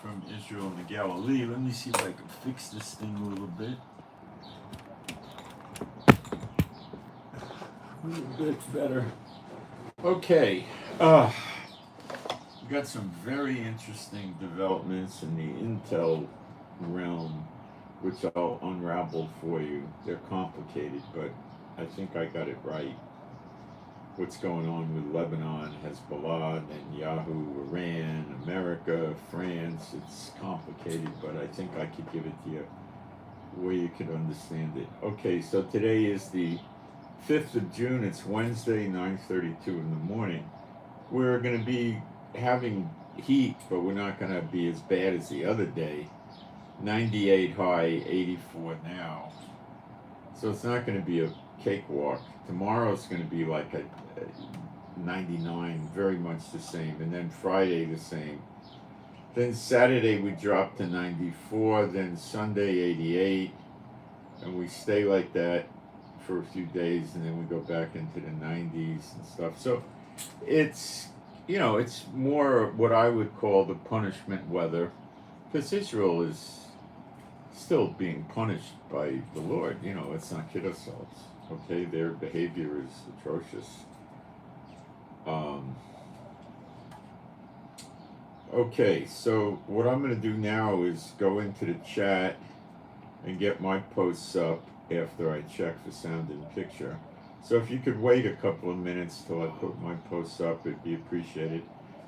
from Israel and the Galilee. Let me see if I can fix this thing a little bit. A little bit better. Okay. We got some very interesting developments in the intel realm, which I'll unravel for you. They're complicated, but I think I got it right. What's going on with Lebanon, Hezbollah, Netanyahu, Iran, America, France. It's complicated, but I think I could give it to you where you could understand it. Okay, so today is the 5th of June. It's Wednesday, 9:32 in the morning. We're going to be having heat, but we're not going to be as bad as the other day. 98 high, 84 now. So it's not going to be a cakewalk. Tomorrow's going to be like a 99, very much the same, and then Friday the same. Then Saturday we drop to 94, then Sunday 88, and we stay like that for a few days, and then we go back into the 90s and stuff. So it's, you know, it's more what I would call the punishment weather, because Israel is still being punished by the Lord. You know, let's not kid ourselves. Okay, their behavior is atrocious. Okay, so what I'm going to do now is go into the chat and get my posts up after I check for sound and picture. So if you could wait a couple of minutes till I put my posts up, it'd be appreciated.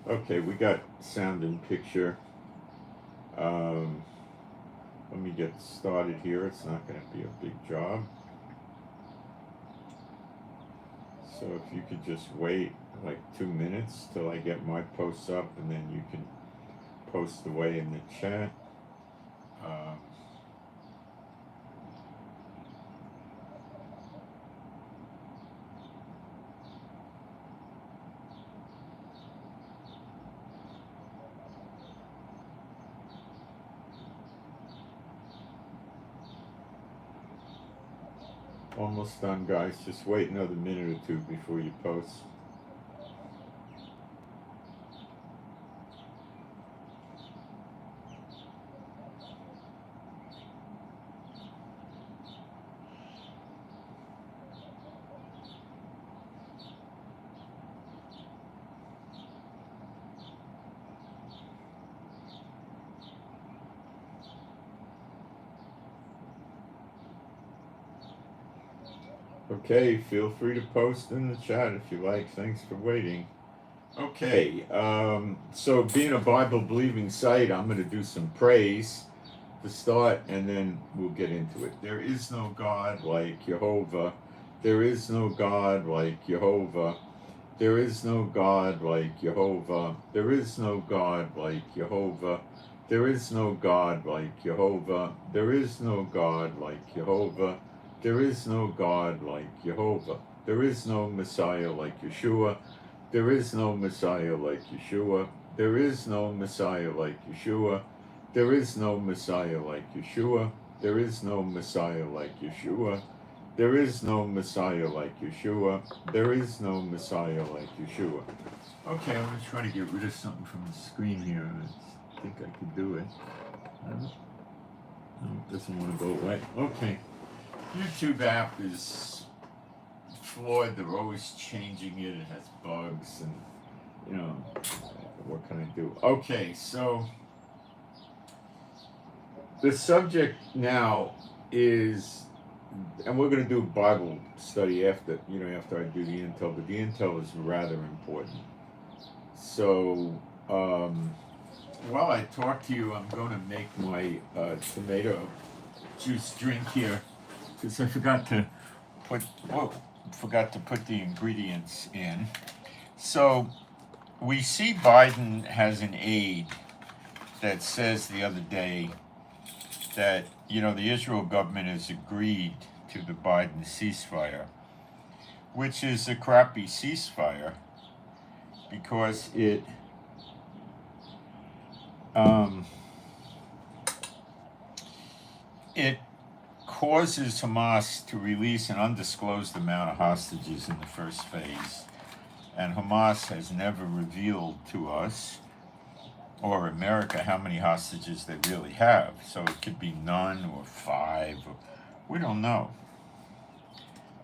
Okay, we got sound and picture. Let me get started here. It's not going to be a big job. So if you could just wait like 2 minutes till I get my posts up, and then you can post away in the chat. Almost done, guys. Just wait another minute or two before you post. Okay, feel free to post in the chat if you like. Thanks for waiting. Okay, so being a Bible-believing site, I'm going to do some praise to start, and then we'll get into it. There is no God like Jehovah. There is no God like Jehovah. There is no God like Jehovah. There is no God like Jehovah. There is no God like Jehovah. There is no God like Jehovah. There is no God like Jehovah. There is no Messiah like Yeshua. There is no Messiah like Yeshua. There is no Messiah like Yeshua. There is no Messiah like Yeshua. There is no Messiah like Yeshua. There is no Messiah like Yeshua. There is no Messiah like Yeshua. Okay, I'm going to try to get rid of something from the screen here. I think I could do it. No, it doesn't want to go away. Okay. YouTube app is flawed. They're always changing it. It has bugs, and you know, what can I do? Okay, so the subject now is, and we're going to do a Bible study after I do the intel, but the intel is rather important. So while I talk to you, I'm going to make my tomato juice drink here, because I forgot to put the ingredients in. So we see Biden has an aide that says the other day that, you know, the Israel government has agreed to the Biden ceasefire, which is a crappy ceasefire because it causes Hamas to release an undisclosed amount of hostages in the first phase. And Hamas has never revealed to us or America, how many hostages they really have. So it could be none or 5. Or, we don't know.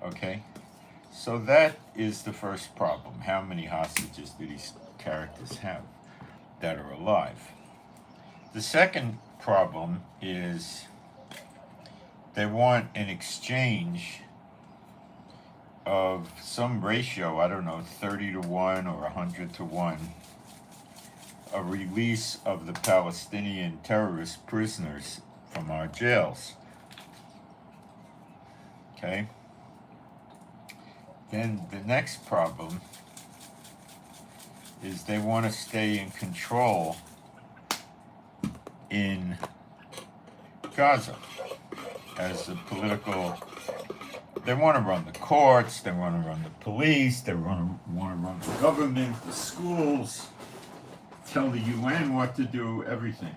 Okay? So that is the first problem. How many hostages do these characters have that are alive? The second problem is they want an exchange of some ratio, I don't know, 30 to 1 or 100 to 1, a release of the Palestinian terrorist prisoners from our jails. Okay? Then the next problem is they want to stay in control in Gaza as the political. They want to run the courts, they want to run the police, they want to run the government, the schools, tell the UN what to do, everything.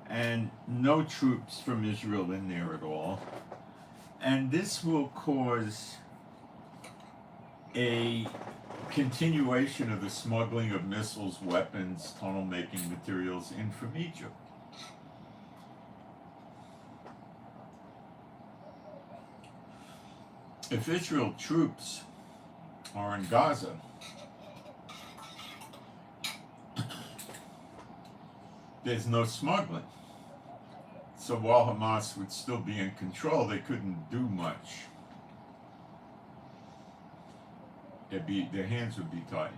And no troops from Israel in there at all. And this will cause a continuation of the smuggling of missiles, weapons, tunnel making materials in from Egypt. If Israel troops are in Gaza, there's no smuggling. So while Hamas would still be in control, they couldn't do much. Their hands would be tied.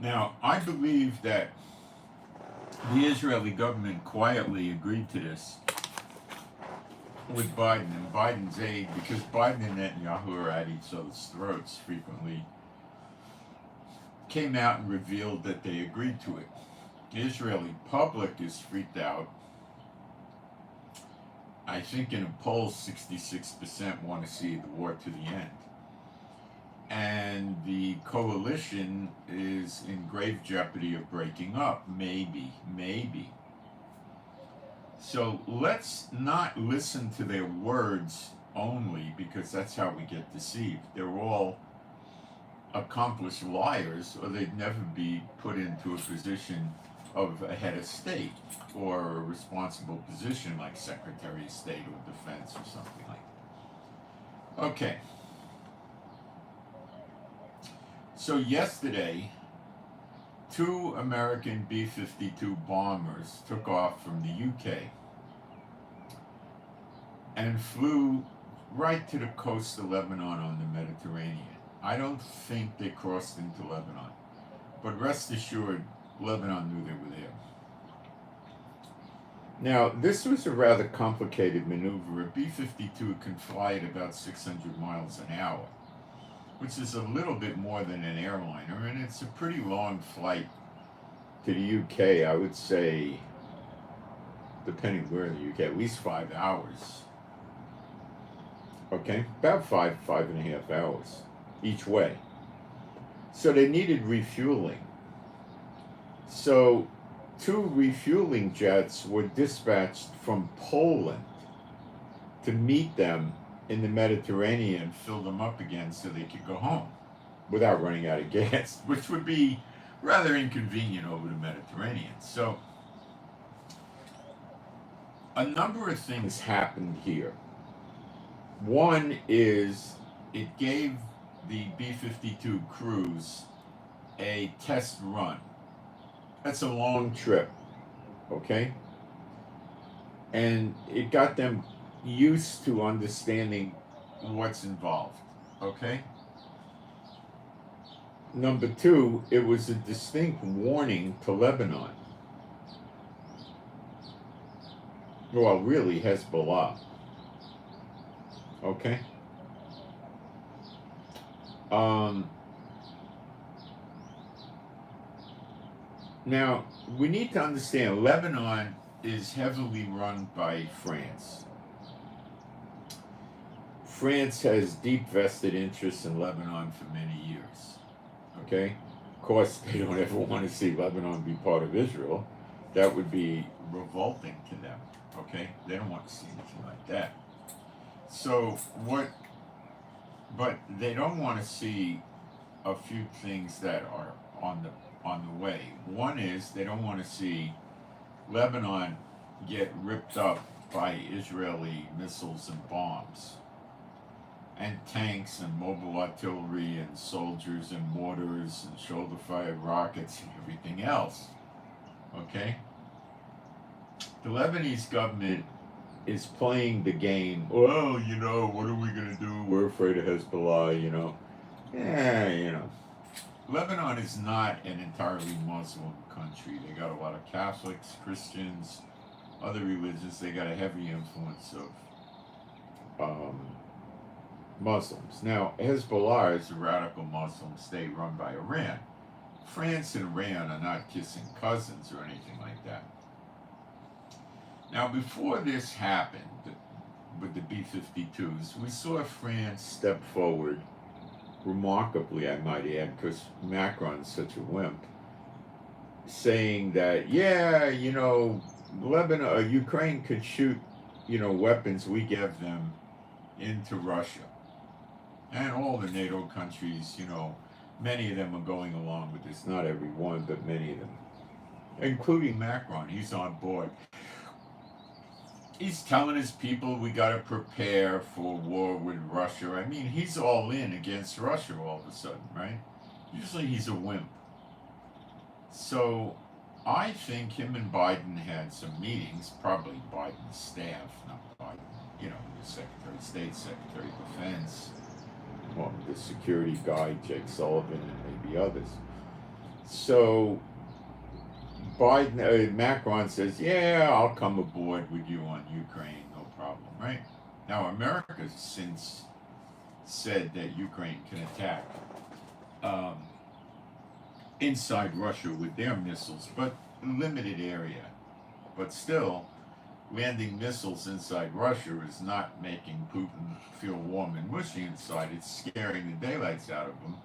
Now, I believe that the Israeli government quietly agreed to this with Biden and Biden's aid, because Biden and Netanyahu are at each other's throats frequently, came out and revealed that they agreed to it. The Israeli public is freaked out. I think in a poll, 66% want to see the war to the end. And the coalition is in grave jeopardy of breaking up. Maybe. So let's not listen to their words only, because that's how we get deceived. They're all accomplished liars, or they'd never be put into a position of a head of state or a responsible position like Secretary of State or Defense or something like that. Okay. So yesterday, 2 American B-52 bombers took off from the UK and flew right to the coast of Lebanon on the Mediterranean. I don't think they crossed into Lebanon, but rest assured, Lebanon knew they were there. Now, this was a rather complicated maneuver. A B-52 can fly at about 600 miles an hour, which is a little bit more than an airliner, and it's a pretty long flight to the UK. I would say, depending where in the UK, at least 5 hours. Okay, about five and a half hours each way. So they needed refueling. So 2 refueling jets were dispatched from Poland to meet them in the Mediterranean, fill them up again so they could go home without running out of gas, which would be rather inconvenient over the Mediterranean. So a number of things happened here. One is it gave the B-52 crews a test run. That's a long trip, okay? And it got them used to understanding what's involved, okay? Number 2, it was a distinct warning to Lebanon. Well, really Hezbollah, okay? Now, we need to understand Lebanon is heavily run by France. France has deep vested interests in Lebanon for many years. Okay? Of course, they don't ever want to see Lebanon be part of Israel. That would be revolting to them. Okay? They don't want to see anything like that. So what? But they don't want to see a few things that are on the way. One is they don't want to see Lebanon get ripped up by Israeli missiles and bombs, and tanks and mobile artillery and soldiers and mortars and shoulder fired rockets and everything else. Okay? The Lebanese government is playing the game. Well, what are we going to do? We're afraid of Hezbollah, Yeah, Lebanon is not an entirely Muslim country. They got a lot of Catholics, Christians, other religions. They got a heavy influence of Muslims. Now, Hezbollah is a radical Muslim state run by Iran. France and Iran are not kissing cousins or anything like that. Now, before this happened with the B-52s, we saw France step forward, remarkably, I might add, because Macron's such a wimp, saying that, Lebanon or Ukraine could shoot, weapons we give them into Russia. And all the NATO countries, many of them are going along with this. Not every one, but many of them. Including Macron. He's on board. He's telling his people we got to prepare for war with Russia. I mean, he's all in against Russia all of a sudden, right? Usually he's a wimp. So I think him and Biden had some meetings, probably Biden's staff, not Biden, the Secretary of State, Secretary of Defense, well, the security guy, Jake Sullivan, and maybe others. So Macron says, yeah, I'll come aboard with you on Ukraine, no problem, right? Now, America since said that Ukraine can attack inside Russia with their missiles, but limited area. But still, landing missiles inside Russia is not making Putin feel warm and mushy inside. It's scaring the daylights out of him.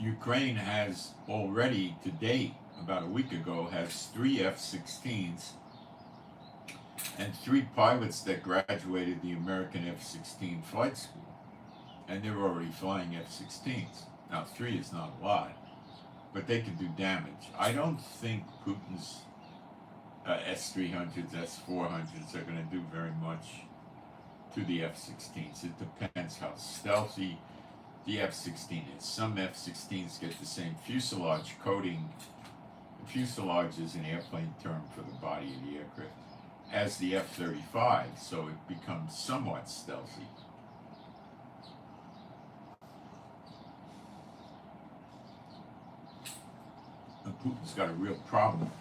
Ukraine has already, to date, about a week ago, has 3 F-16s and 3 pilots that graduated the American F-16 flight school. And they're already flying F-16s. Now, 3 is not a lot, but they can do damage. I don't think Putin's S-300s, S-400s are going to do very much to the F-16s. It depends how stealthy the F-16 is. Some F-16s get the same fuselage coating. Fuselage is an airplane term for the body of the aircraft, as the F-35, so it becomes somewhat stealthy. And Putin's got a real problem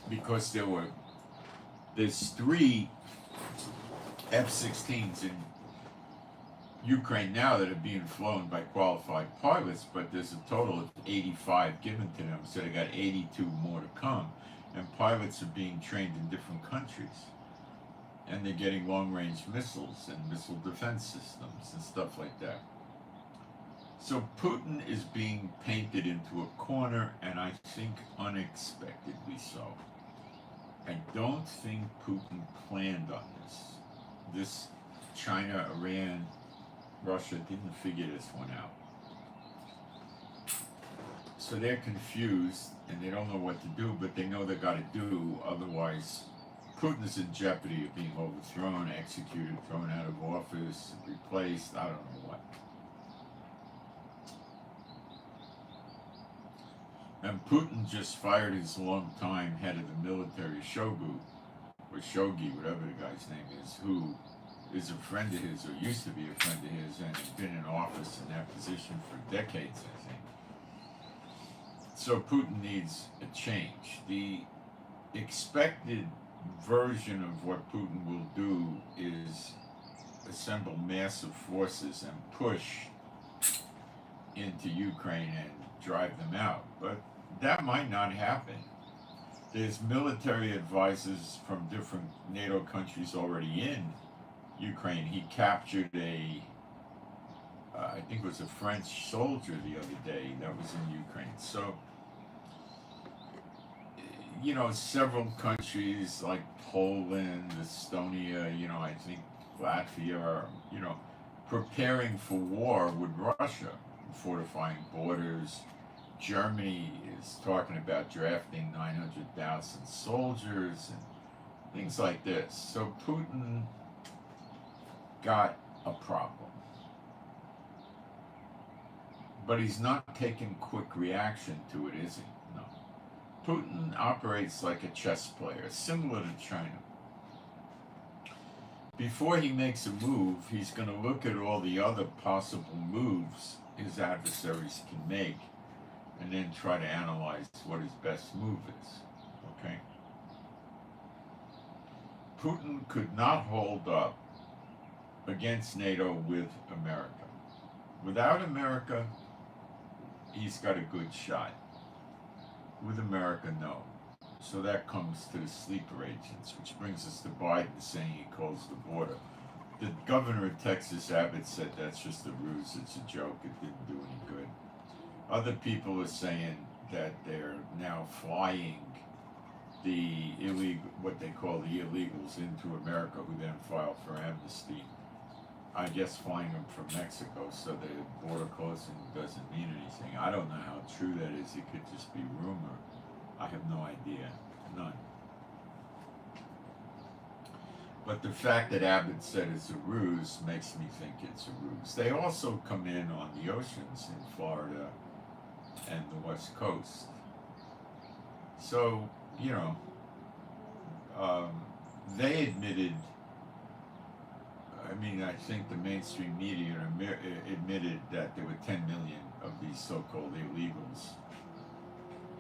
because there's 3 F-16s in Ukraine now that are being flown by qualified pilots, but there's a total of 85 given to them, so they got 82 more to come. And pilots are being trained in different countries. And they're getting long-range missiles and missile defense systems and stuff like that. So Putin is being painted into a corner, and I think unexpectedly so. I don't think Putin planned on this. This China, Iran, Russia didn't figure this one out. So they're confused and they don't know what to do, but they know they got to do, otherwise Putin is in jeopardy of being overthrown, executed, thrown out of office, replaced, I don't know what. And Putin just fired his longtime head of the military, Shogu, or Shogi, whatever the guy's name is, who is a friend of his, or used to be a friend of his, and has been in office in that position for decades, I think. So Putin needs a change. The expected version of what Putin will do is assemble massive forces and push into Ukraine and drive them out. But that might not happen. There's military advisors from different NATO countries already in Ukraine. He captured I think it was a French soldier the other day that was in Ukraine. So several countries like Poland, Estonia, I think Latvia are, preparing for war with Russia, fortifying borders. Germany is talking about drafting 900,000 soldiers and things like this. So Putin got a problem. But he's not taking quick reaction to it, is he? No. Putin operates like a chess player, similar to China. Before he makes a move, he's going to look at all the other possible moves his adversaries can make and then try to analyze what his best move is. Okay? Putin could not hold up against NATO with America. Without America, he's got a good shot. With America, no. So that comes to the sleeper agents, which brings us to Biden saying he calls the border. The governor of Texas, Abbott, said that's just a ruse, it's a joke, it didn't do any good. Other people are saying that they're now flying the what they call the illegals into America, who then file for amnesty. I guess flying them from Mexico, so the border closing doesn't mean anything. I don't know how true that is. It could just be rumor. I have no idea. None. But the fact that Abbott said it's a ruse makes me think it's a ruse. They also come in on the oceans in Florida and the West Coast. So, they admitted, I think the mainstream media admitted that there were 10 million of these so-called illegals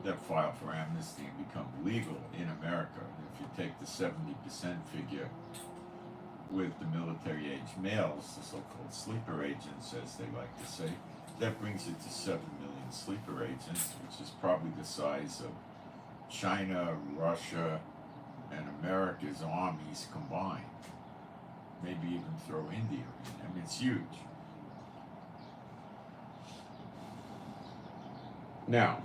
that file for amnesty and become legal in America. If you take the 70% figure with the military-age males, the so-called sleeper agents, as they like to say, that brings it to 7 million sleeper agents, which is probably the size of China, Russia, and America's armies combined. Maybe even throw India in. It's huge. Now,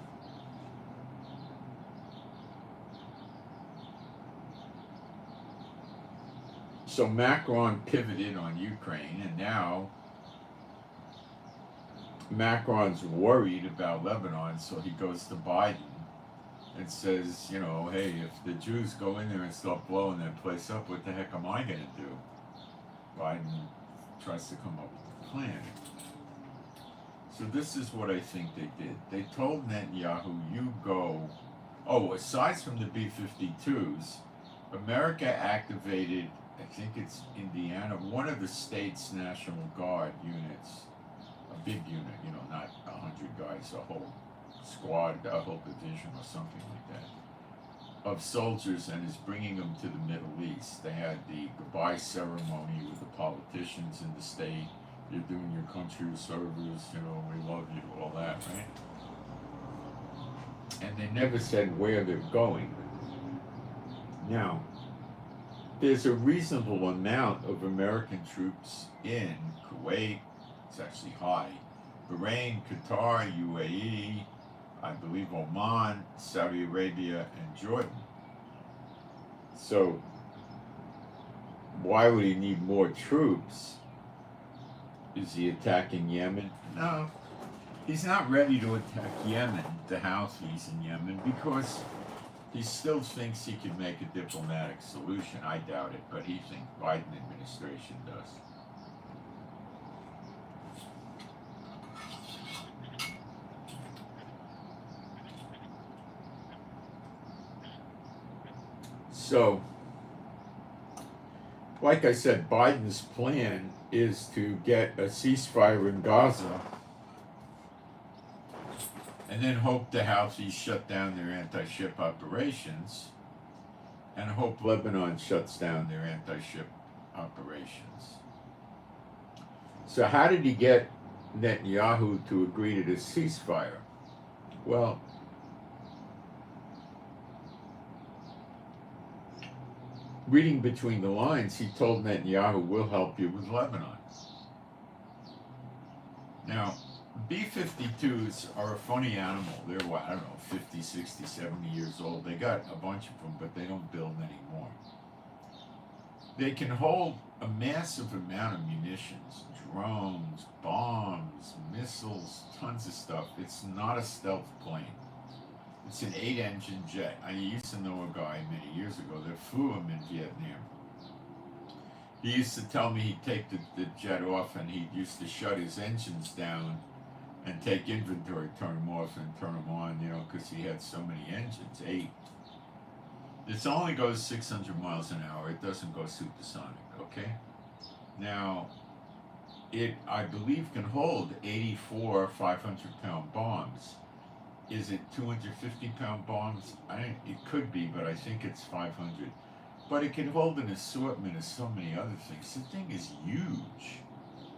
so Macron pivoted on Ukraine, and now Macron's worried about Lebanon, so he goes to Biden and says, hey, if the Jews go in there and start blowing that place up, what the heck am I going to do? Biden tries to come up with a plan. So this is what I think they did. They told Netanyahu, you go... Oh, aside from the B-52s, America activated, I think it's Indiana, one of the state's National Guard units, a big unit, not 100 guys, a whole squad, a whole division or something like that, of soldiers, and is bringing them to the Middle East. They had the goodbye ceremony with the politicians in the state. You're doing your country a service, we love you, all that, right? And they never said where they're going. Now, there's a reasonable amount of American troops in Kuwait. It's actually high. Bahrain, Qatar, UAE, I believe Oman, Saudi Arabia, and Jordan. So, why would he need more troops? Is he attacking Yemen? No. He's not ready to attack Yemen, the Houthis in Yemen, because he still thinks he can make a diplomatic solution. I doubt it, but he thinks Biden administration does. So, like I said, Biden's plan is to get a ceasefire in Gaza and then hope the Houthis shut down their anti-ship operations and hope Lebanon shuts down their anti-ship operations. So how did he get Netanyahu to agree to this ceasefire? Well, reading between the lines, he told Netanyahu, we'll help you with Lebanon. Now, B-52s are a funny animal. They're, what, I don't know, 50, 60, 70 years old. They got a bunch of them, but they don't build anymore. They can hold a massive amount of munitions, drones, bombs, missiles, tons of stuff. It's not a stealth plane. It's an 8-engine jet. I used to know a guy many years ago that flew him in Vietnam. He used to tell me he'd take the jet off and he used to shut his engines down and take inventory, turn them off and turn them on, because he had so many engines, 8. This only goes 600 miles an hour. It doesn't go supersonic, okay? Now, it, I believe, can hold 84 500-pound bombs. Is it 250-pound bombs? It could be, but I think it's 500. But it can hold an assortment of so many other things. The thing is huge.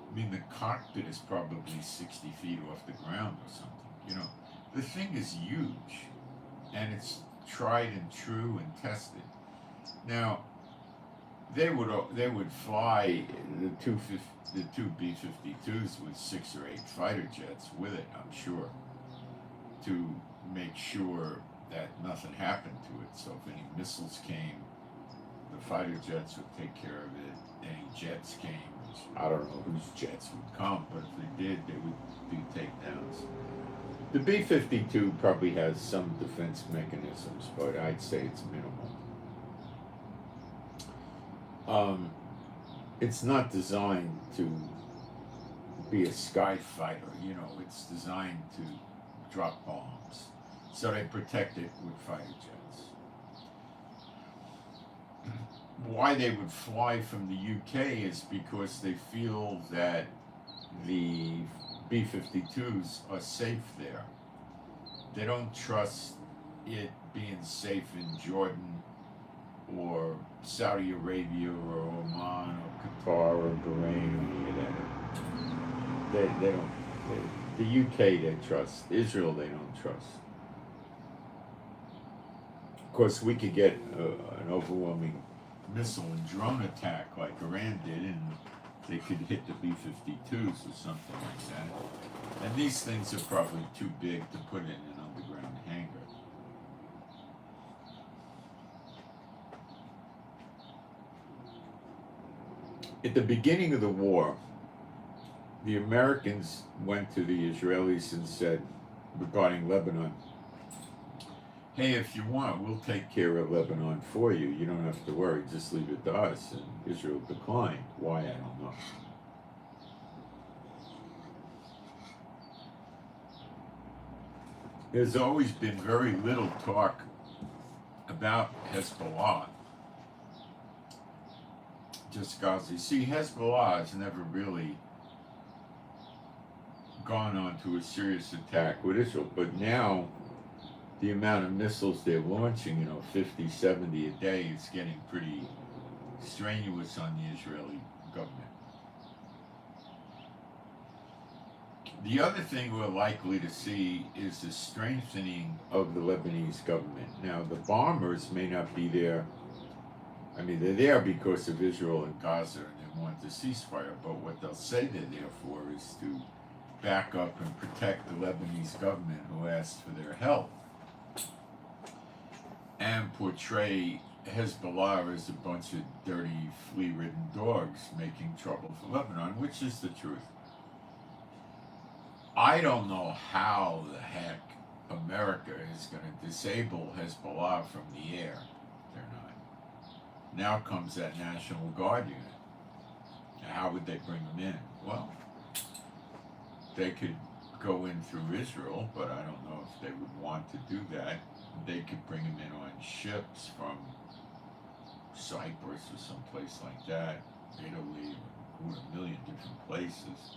I mean, the cockpit is probably 60 feet off the ground or something. The thing is huge, and it's tried and true and tested. Now, they would fly the two B-52s with 6 or 8 fighter jets with it, I'm sure, to make sure that nothing happened to it. So if any missiles came, the fighter jets would take care of it. Any jets came, which I don't know whose jets would come, but if they did, they would do takedowns. The B-52 probably has some defense mechanisms, but I'd say it's minimal. It's not designed to be a sky fighter, it's designed to drop bombs. So they protect it with fighter jets. Why they would fly from the UK is because they feel that the B-52s are safe there. They don't trust it being safe in Jordan or Saudi Arabia or Oman or Qatar or Bahrain or any of that. They don't. The UK they trust. Israel they don't trust. Of course, we could get an overwhelming missile and drone attack like Iran did, and they could hit the B-52s or something like that. And these things are probably too big to put in an underground hangar. At the beginning of the war, the Americans went to the Israelis and said, regarding Lebanon, hey, if you want, we'll take care of Lebanon for you. You don't have to worry, just leave it to us. And Israel declined. Why, I don't know. There's always been very little talk about Hezbollah. Just Gaza. See, Hezbollah has never really gone on to a serious attack with Israel, but now the amount of missiles they're launching, 50, 70 a day, is getting pretty strenuous on the Israeli government. The other thing we're likely to see is the strengthening of the Lebanese government. Now, the bombers may not be there. I mean, they're there because of Israel and Gaza and they want the ceasefire, but what they'll say they're there for is to back up and protect the Lebanese government who asked for their help, and portray Hezbollah as a bunch of dirty, flea-ridden dogs making trouble for Lebanon, which is the truth. I don't know how the heck America is going to disable Hezbollah from the air. They're not. Now comes that National Guard unit. Now, how would they bring them in? Well, they could go in through Israel, but I don't know if they would want to do that. They could bring them in on ships from Cyprus or someplace like that, Italy, or a million different places.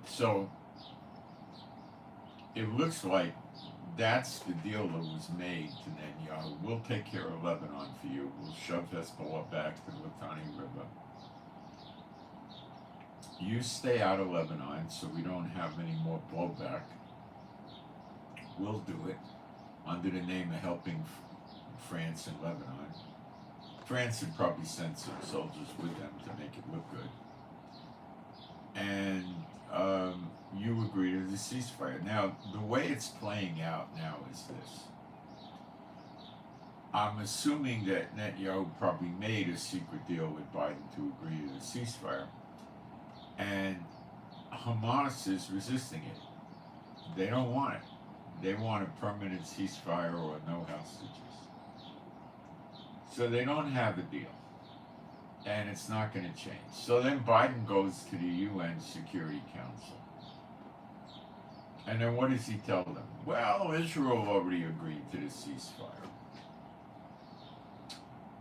So it looks like that's the deal that was made to Netanyahu. We'll take care of Lebanon for you. We'll shove Hezbollah back to the Litani River. You stay out of Lebanon so we don't have any more blowback. We'll do it under the name of helping France and Lebanon. France would probably send some soldiers with them to make it look good. and you agree to the ceasefire. Now, the way it's playing out now is this. I'm assuming that Netanyahu probably made a secret deal with Biden to agree to the ceasefire, and Hamas is resisting it. They don't want it. They want a permanent ceasefire or no hostages. So they don't have a deal, and it's not going to change. So then Biden goes to the UN Security Council. And then what does he tell them? Well, Israel already agreed to the ceasefire.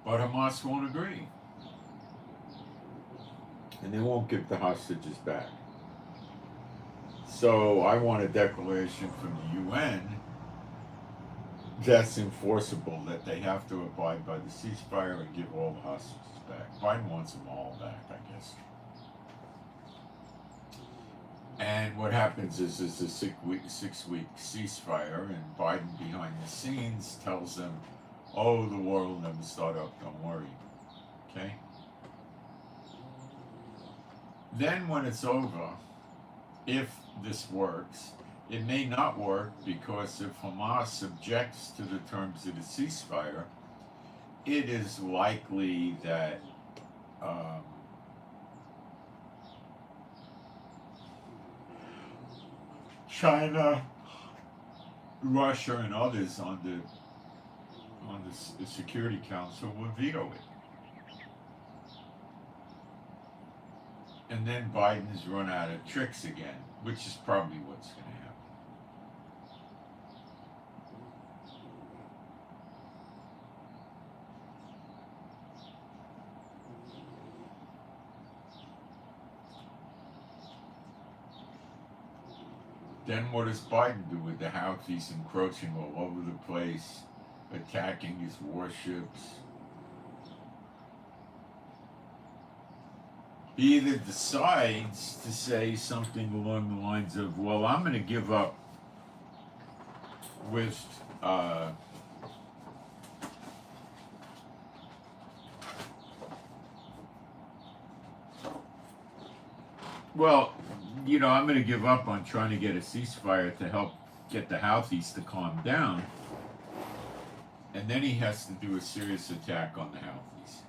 But Hamas won't agree. And they won't give the hostages back. So I want a declaration from the UN that's enforceable, that they have to abide by the ceasefire and give all the hostages back. Biden wants them all back, I guess. And what happens is a 6-week ceasefire, and Biden behind the scenes tells them, oh, the war will never start up, don't worry. Okay? Then when it's over, if this works, it may not work, because if Hamas objects to the terms of the ceasefire, it is likely that China, Russia, and others on the Security Council will veto it. And then Biden's run out of tricks again, which is probably what's going to happen. Then what does Biden do with the Houthis encroaching all over the place, attacking his warships? He either decides to say something along the lines of, well, I'm going to give up with I'm going to give up on trying to get a ceasefire to help get the Houthis to calm down. And then he has to do a serious attack on the Houthis.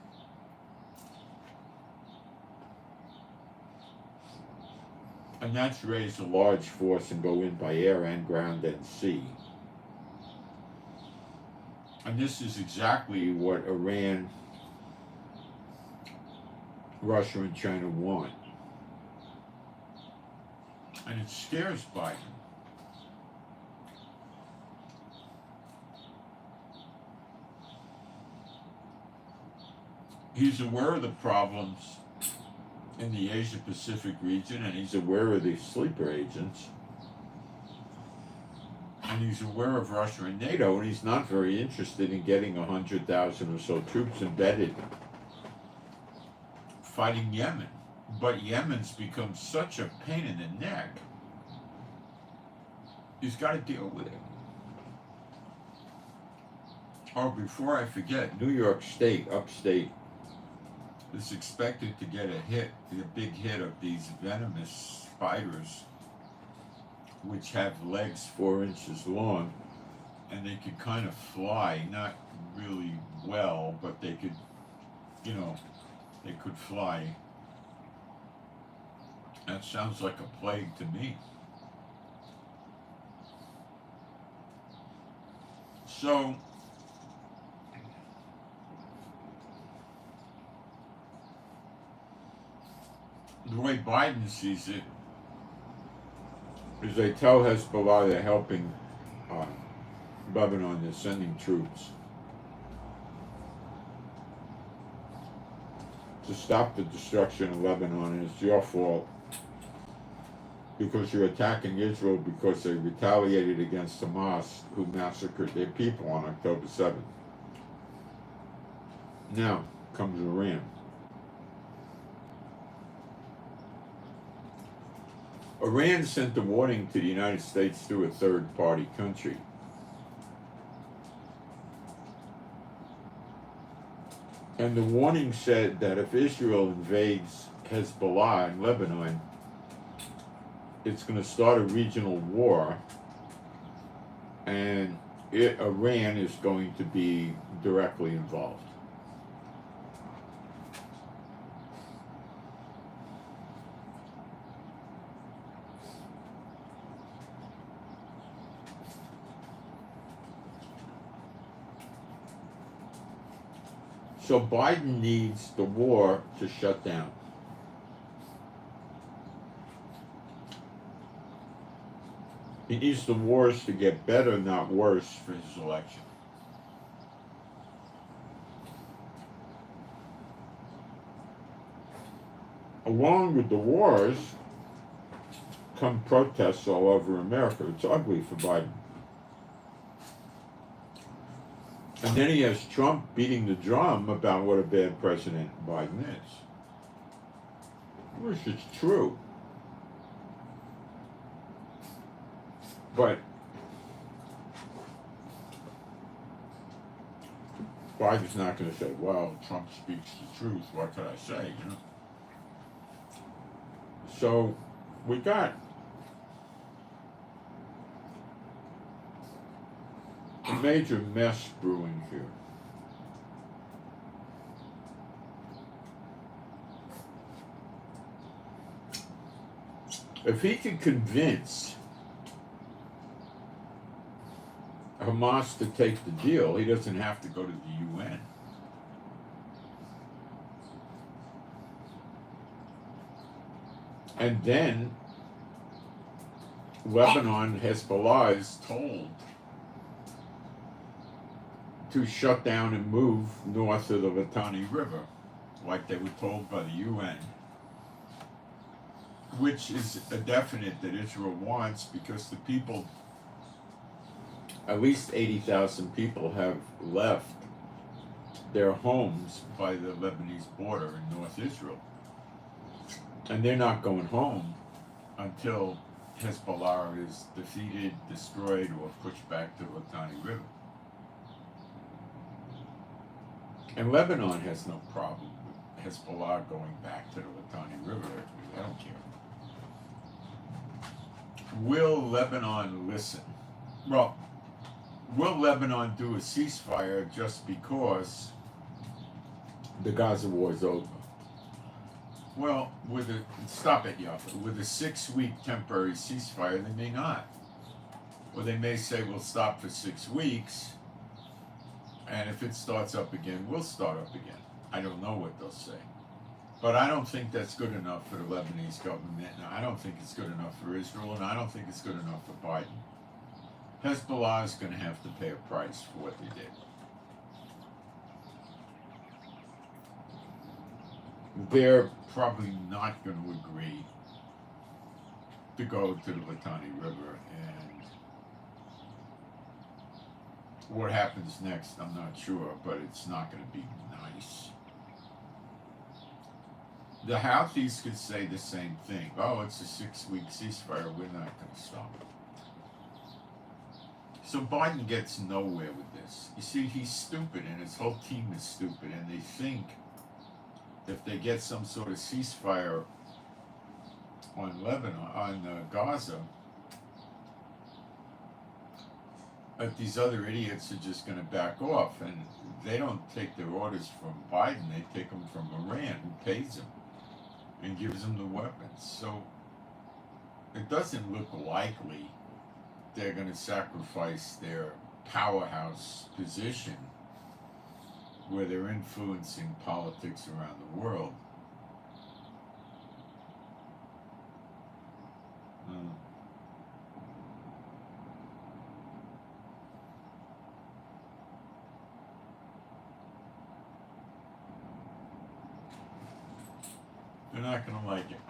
And that's raise a large force and go in by air and ground and sea. And this is exactly what Iran, Russia, and China want. And it scares Biden. He's aware of the problems in the Asia-Pacific region, and he's aware of the sleeper agents. And he's aware of Russia and NATO, and he's not very interested in getting 100,000 or so troops embedded fighting Yemen. But Yemen's become such a pain in the neck, he's got to deal with it. Oh, before I forget, New York State, upstate, is expected to get a big hit of these venomous spiders, which have legs 4 inches long, and they could kind of fly, not really well, but they could, they could fly. That sounds like a plague to me. So, the way Biden sees it is they tell Hezbollah they're helping Lebanon, they're sending troops to stop the destruction of Lebanon, and it's your fault because you're attacking Israel because they retaliated against Hamas, who massacred their people on October 7th. Now comes Iran. Iran sent a warning to the United States through a third-party country. And the warning said that if Israel invades Hezbollah in Lebanon, it's going to start a regional war, and Iran is going to be directly involved. So Biden needs the war to shut down. He needs the wars to get better, not worse, for his election. Along with the wars come protests all over America. It's ugly for Biden. And then he has Trump beating the drum about what a bad president Biden is. Which is true. But Biden's not going to say, well, Trump speaks the truth. What could I say, you know? So we got a major mess brewing here. If he can convince Hamas to take the deal, he doesn't have to go to the UN. And then Lebanon, Hezbollah is told to shut down and move north of the Litani River, like they were told by the UN, which is a definite that Israel wants, because the people, at least 80,000 people, have left their homes by the Lebanese border in North Israel. And they're not going home until Hezbollah is defeated, destroyed, or pushed back to the Litani River. And Lebanon has no problem with Hezbollah going back to the Litani River. They don't care. Will Lebanon listen? Well, will Lebanon do a ceasefire just because the Gaza war is over? Well, stop it, Yaffa. With a 6-week temporary ceasefire, they may not. Or they may say we'll stop for 6 weeks, and if it starts up again, we'll start up again. I don't know what they'll say. But I don't think that's good enough for the Lebanese government, and I don't think it's good enough for Israel, and I don't think it's good enough for Biden. Hezbollah is going to have to pay a price for what they did. They're probably not going to agree to go to the Litani River, and what happens next, I'm not sure, but it's not going to be nice. The Houthis could say the same thing. Oh, it's a 6-week ceasefire, we're not going to stop it. So Biden gets nowhere with this. You see, he's stupid, and his whole team is stupid, and they think if they get some sort of ceasefire on Gaza, that these other idiots are just going to back off, and they don't take their orders from Biden, they take them from Iran, who pays them and gives them the weapons. So it doesn't look likely they're going to sacrifice their powerhouse position where they're influencing politics around the world. They're not going to like it.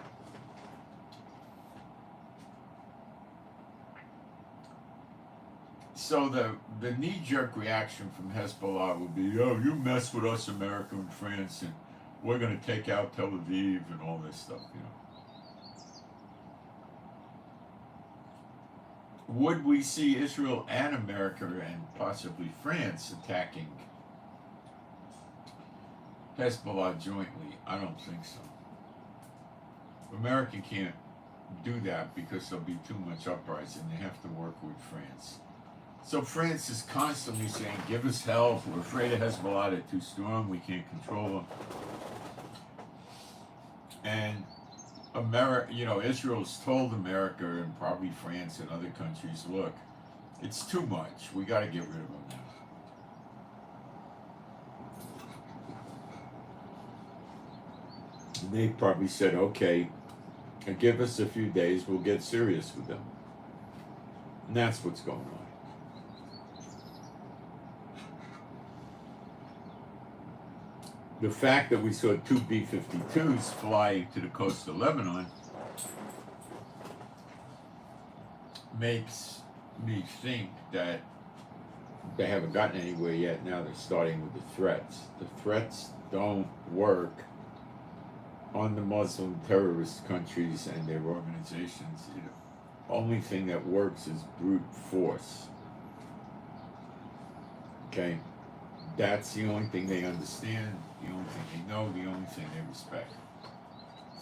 So the knee-jerk reaction from Hezbollah will be, oh, you mess with us, America and France, and we're going to take out Tel Aviv and all this stuff, you know. Would we see Israel and America and possibly France attacking Hezbollah jointly? I don't think so. America can't do that because there'll be too much uprising. They have to work with France. So France is constantly saying, give us help. We're afraid of Hezbollah. They're too strong. We can't control them. And Israel's told America and probably France and other countries, look, it's too much. We got to get rid of them now. And they probably said, okay, give us a few days. We'll get serious with them. And that's what's going on. The fact that we saw 2 B-52s fly to the coast of Lebanon makes me think that they haven't gotten anywhere yet. Now they're starting with the threats. The threats don't work on the Muslim terrorist countries and their organizations. The only thing that works is brute force. Okay? That's the only thing they understand, the only thing they know, the only thing they respect.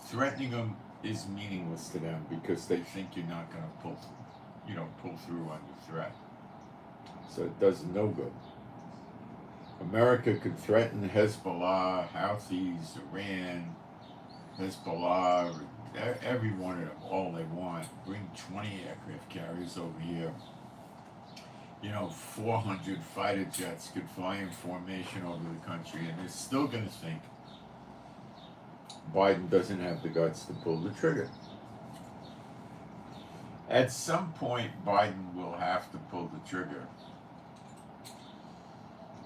Threatening them is meaningless to them because they think you're not going to pull through on your threat. So it does no good. America could threaten Hezbollah, Houthis, Iran, Hezbollah, every one of them, all they want. Bring 20 aircraft carriers over here. 400 fighter jets could fly in formation over the country, and they're still going to think Biden doesn't have the guts to pull the trigger. At some point, Biden will have to pull the trigger.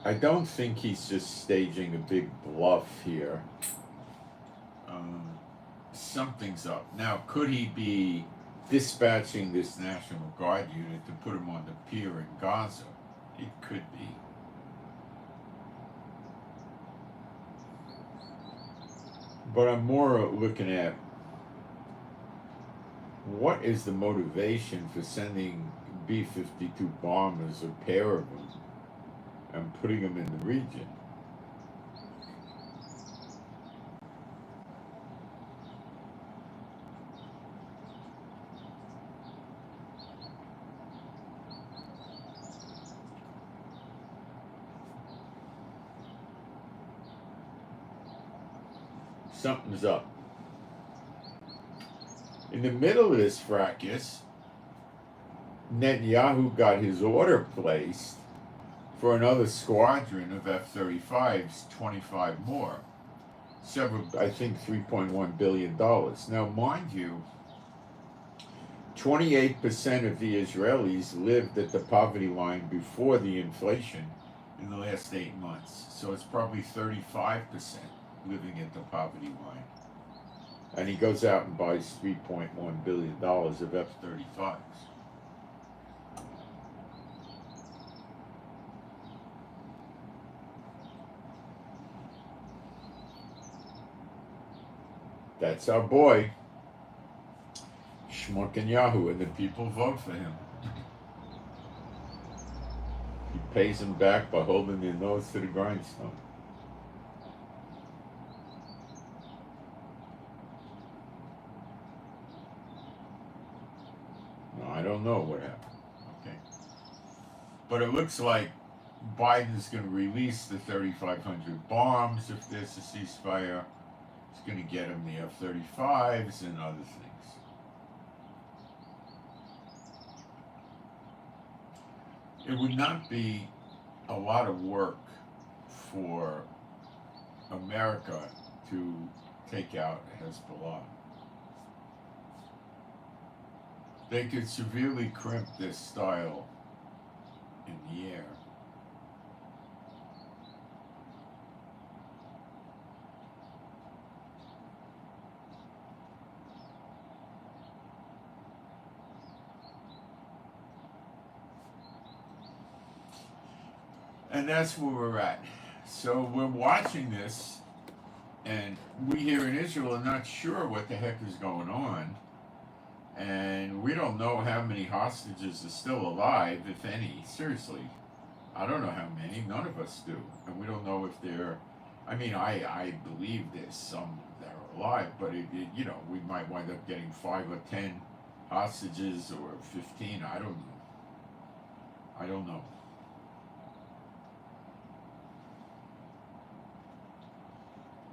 I don't think he's just staging a big bluff here. Something's up. Now, could he be dispatching this National Guard unit to put him on the pier in Gaza? It could be. But I'm more looking at what is the motivation for sending B-52 bombers, a pair of them, and putting them in the region? Something's up. In the middle of this fracas, Netanyahu got his order placed for another squadron of F-35s, 25 more. I think $3.1 billion. Now, mind you, 28% of the Israelis lived at the poverty line before the inflation in the last 8 months. So it's probably 35% living at the poverty line. And he goes out and buys $3.1 billion of F-35s. That's our boy, Shmukinyahu, and the people vote for him. He pays them back by holding their nose to the grindstone. I don't know what happened, okay? But it looks like Biden's going to release the 3,500 bombs if there's a ceasefire. He's going to get him the F-35s and other things. It would not be a lot of work for America to take out Hezbollah. They could severely crimp this style in the air. And that's where we're at. So we're watching this, and we here in Israel are not sure what the heck is going on. And we don't know how many hostages are still alive, if any. Seriously. I don't know how many. None of us do. And we don't know if they're... I believe there's some that are alive, but you know, we might wind up getting 5 or 10 hostages or 15. I don't know. I don't know.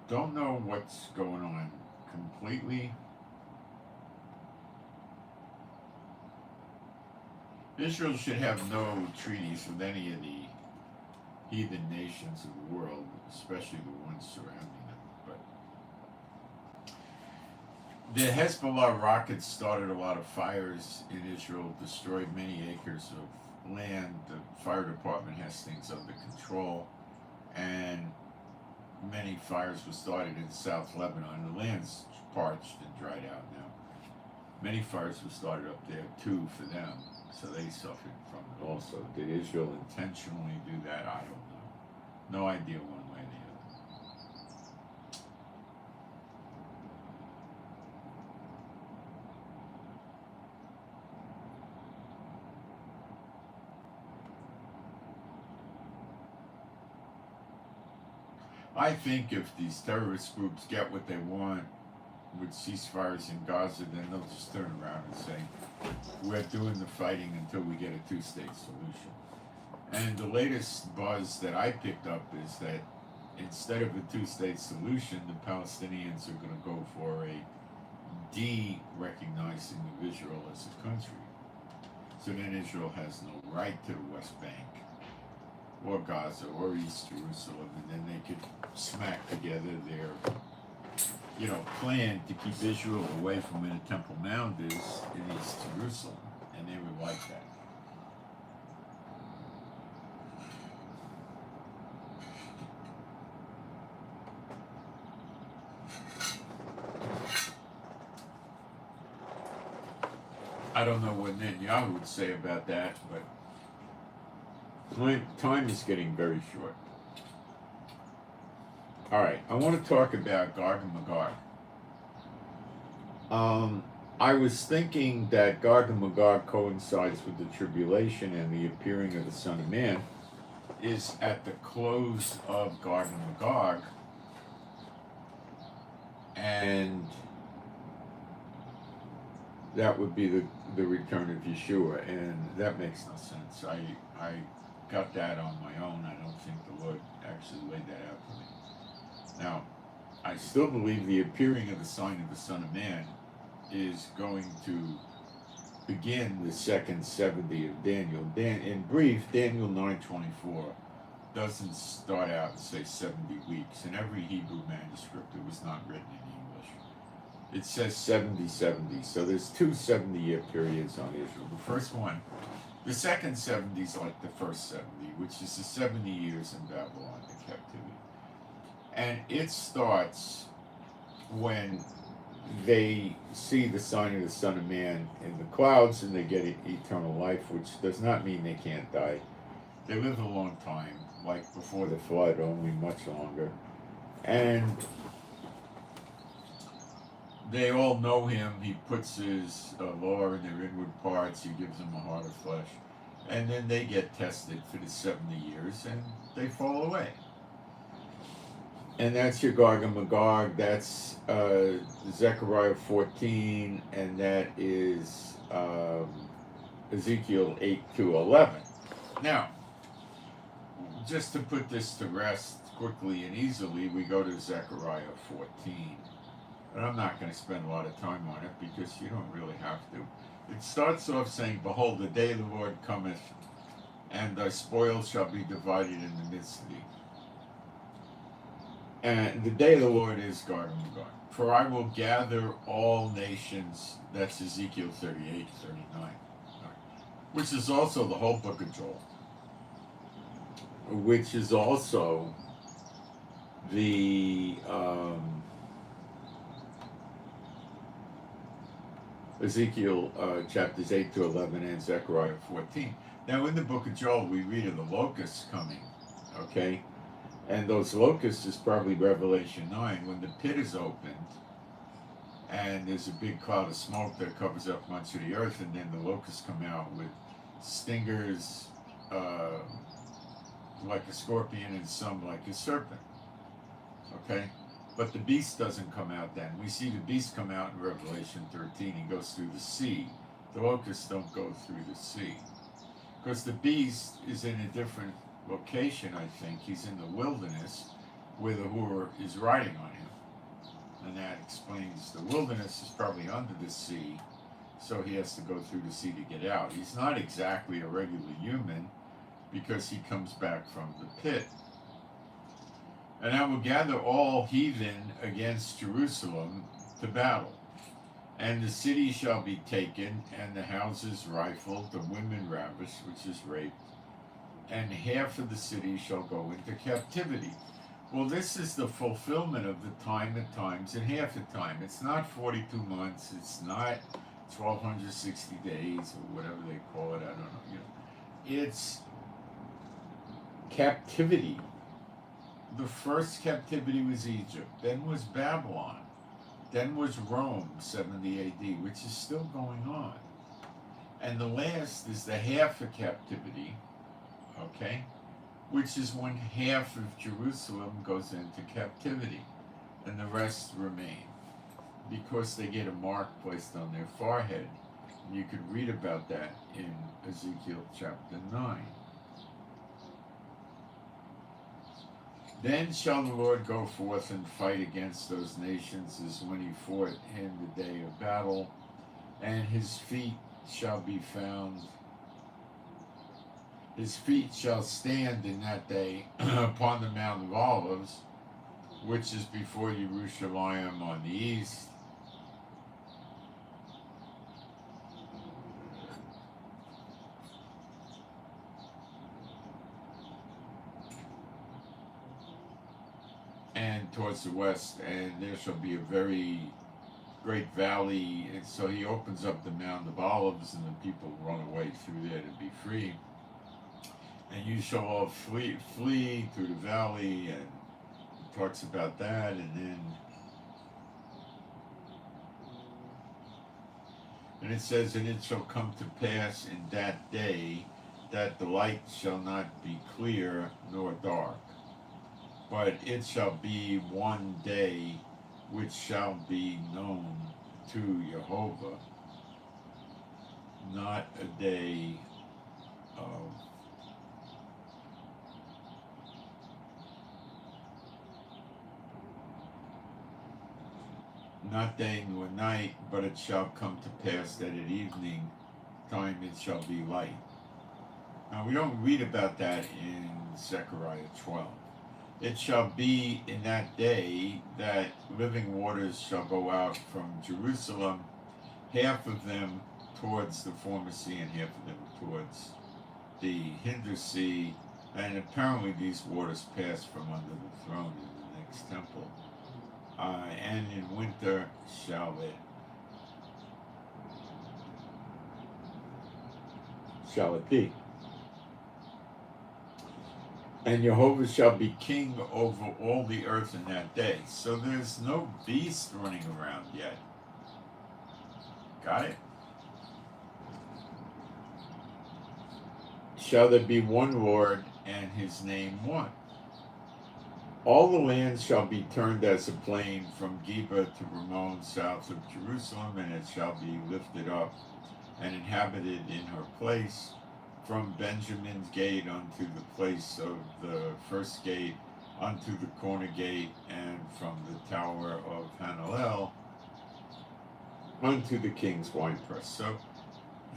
Don't know what's going on completely. Israel should have no treaties with any of the heathen nations of the world, especially the ones surrounding them. But the Hezbollah rockets started a lot of fires in Israel, destroyed many acres of land. The fire department has things under control, and many fires were started in South Lebanon. The land's parched and dried out now. Many fires were started up there too for them, so they suffered from it also. Did Israel intentionally do that? I don't know. No idea one way or the other. I think if these terrorist groups get what they want with ceasefires in Gaza, then they'll just turn around and say, we're doing the fighting until we get a two-state solution. And the latest buzz that I picked up is that instead of a two-state solution, the Palestinians are going to go for a de-recognizing of Israel as a country. So then Israel has no right to the West Bank or Gaza or East Jerusalem, and then they could smack together their plan to keep Israel away from where the Temple Mount is in East Jerusalem, and they would like that. I don't know what Netanyahu would say about that, but time is getting very short. All right, I want to talk about Gog and Magog. I was thinking that Gog and Magog coincides with the tribulation, and the appearing of the Son of Man is at the close of Gog and Magog, and that would be the return of Yeshua, and that makes no sense. I got that on my own. I don't think the Lord actually laid that out for me. Now, I still believe the appearing of the sign of the Son of Man is going to begin the second 70 of Daniel. In brief, Daniel 9:24 doesn't start out and say 70 weeks. In every Hebrew manuscript, it was not written in English. It says 70. So there's two 70-year periods on Israel. The first one, the second 70 is like the first 70, which is the 70 years in Babylon, the captivity. And it starts when they see the sign of the Son of Man in the clouds and they get eternal life, which does not mean they can't die. They live a long time, like before the flood, only much longer. And they all know him. He puts his law in their inward parts. He gives them a heart of flesh. And then they get tested for the 70 years and they fall away. And that's your Gog and Magog. That's Zechariah 14, and that is Ezekiel 8-11. Now, just to put this to rest quickly and easily, we go to Zechariah 14. And I'm not going to spend a lot of time on it because you don't really have to. It starts off saying, behold, the day of the Lord cometh, and thy spoils shall be divided in the midst of thee. And the day of the Lord is Gog and Magog. For I will gather all nations, that's Ezekiel 38, 39, which is also the whole book of Joel, which is also the Ezekiel chapters 8-11 and Zechariah 14. Now in the book of Joel, we read of the locusts coming, okay? And those locusts is probably Revelation 9, when the pit is opened and there's a big cloud of smoke that covers up much of the earth, and then the locusts come out with stingers like a scorpion and some like a serpent. Okay? But the beast doesn't come out then. We see the beast come out in Revelation 13. He goes through the sea. The locusts don't go through the sea. Because the beast is in a different location, I think. He's in the wilderness where the whore is riding on him. And that explains the wilderness is probably under the sea, so he has to go through the sea to get out. He's not exactly a regular human because he comes back from the pit. And I will gather all heathen against Jerusalem to battle. And the city shall be taken, and the houses rifled, the women ravished, which is raped, and half of the city shall go into captivity. Well, this is the fulfillment of the time at times and half the time. It's not 42 months, it's not 1260 days, or whatever they call it, I don't know. It's captivity. The first captivity was Egypt, then was Babylon, then was Rome, 70 AD, which is still going on. And the last is the half of captivity, okay, which is when half of Jerusalem goes into captivity and the rest remain because they get a mark placed on their forehead. And you could read about that in Ezekiel chapter 9. Then shall the Lord go forth and fight against those nations as when he fought in the day of battle, and his feet shall be found. His feet shall stand in that day upon the Mount of Olives, which is before Jerusalem on the east. And towards the west, and there shall be a very great valley. And so he opens up the Mount of Olives, and the people run away through there to be free. And you shall all flee through the valley, and it talks about that. And it says, and it shall come to pass in that day that the light shall not be clear nor dark, but it shall be one day which shall be known to Jehovah, not a day of not day nor night, but it shall come to pass that at evening time it shall be light. Now we don't read about that in Zechariah 12. It shall be in that day that living waters shall go out from Jerusalem, half of them towards the former sea and half of them towards the hinder sea, and apparently these waters pass from under the throne in the next temple. And in winter shall it be. And Jehovah shall be king over all the earth in that day. So there's no beast running around yet. Got it? Shall there be one Lord and his name one? All the land shall be turned as a plain from Geba to Ramon south of Jerusalem, and it shall be lifted up and inhabited in her place, from Benjamin's gate unto the place of the first gate, unto the corner gate, and from the tower of Hanalel unto the king's winepress. So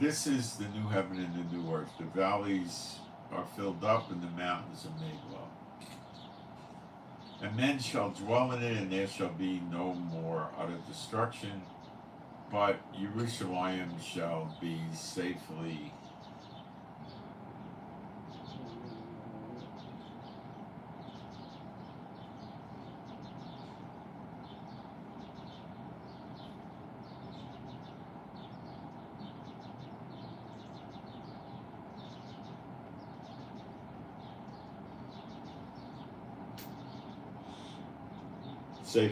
this is the new heaven and the new earth. The valleys are filled up and the mountains are made low. And men shall dwell in it, and there shall be no more utter destruction, but Jerusalem shall be safely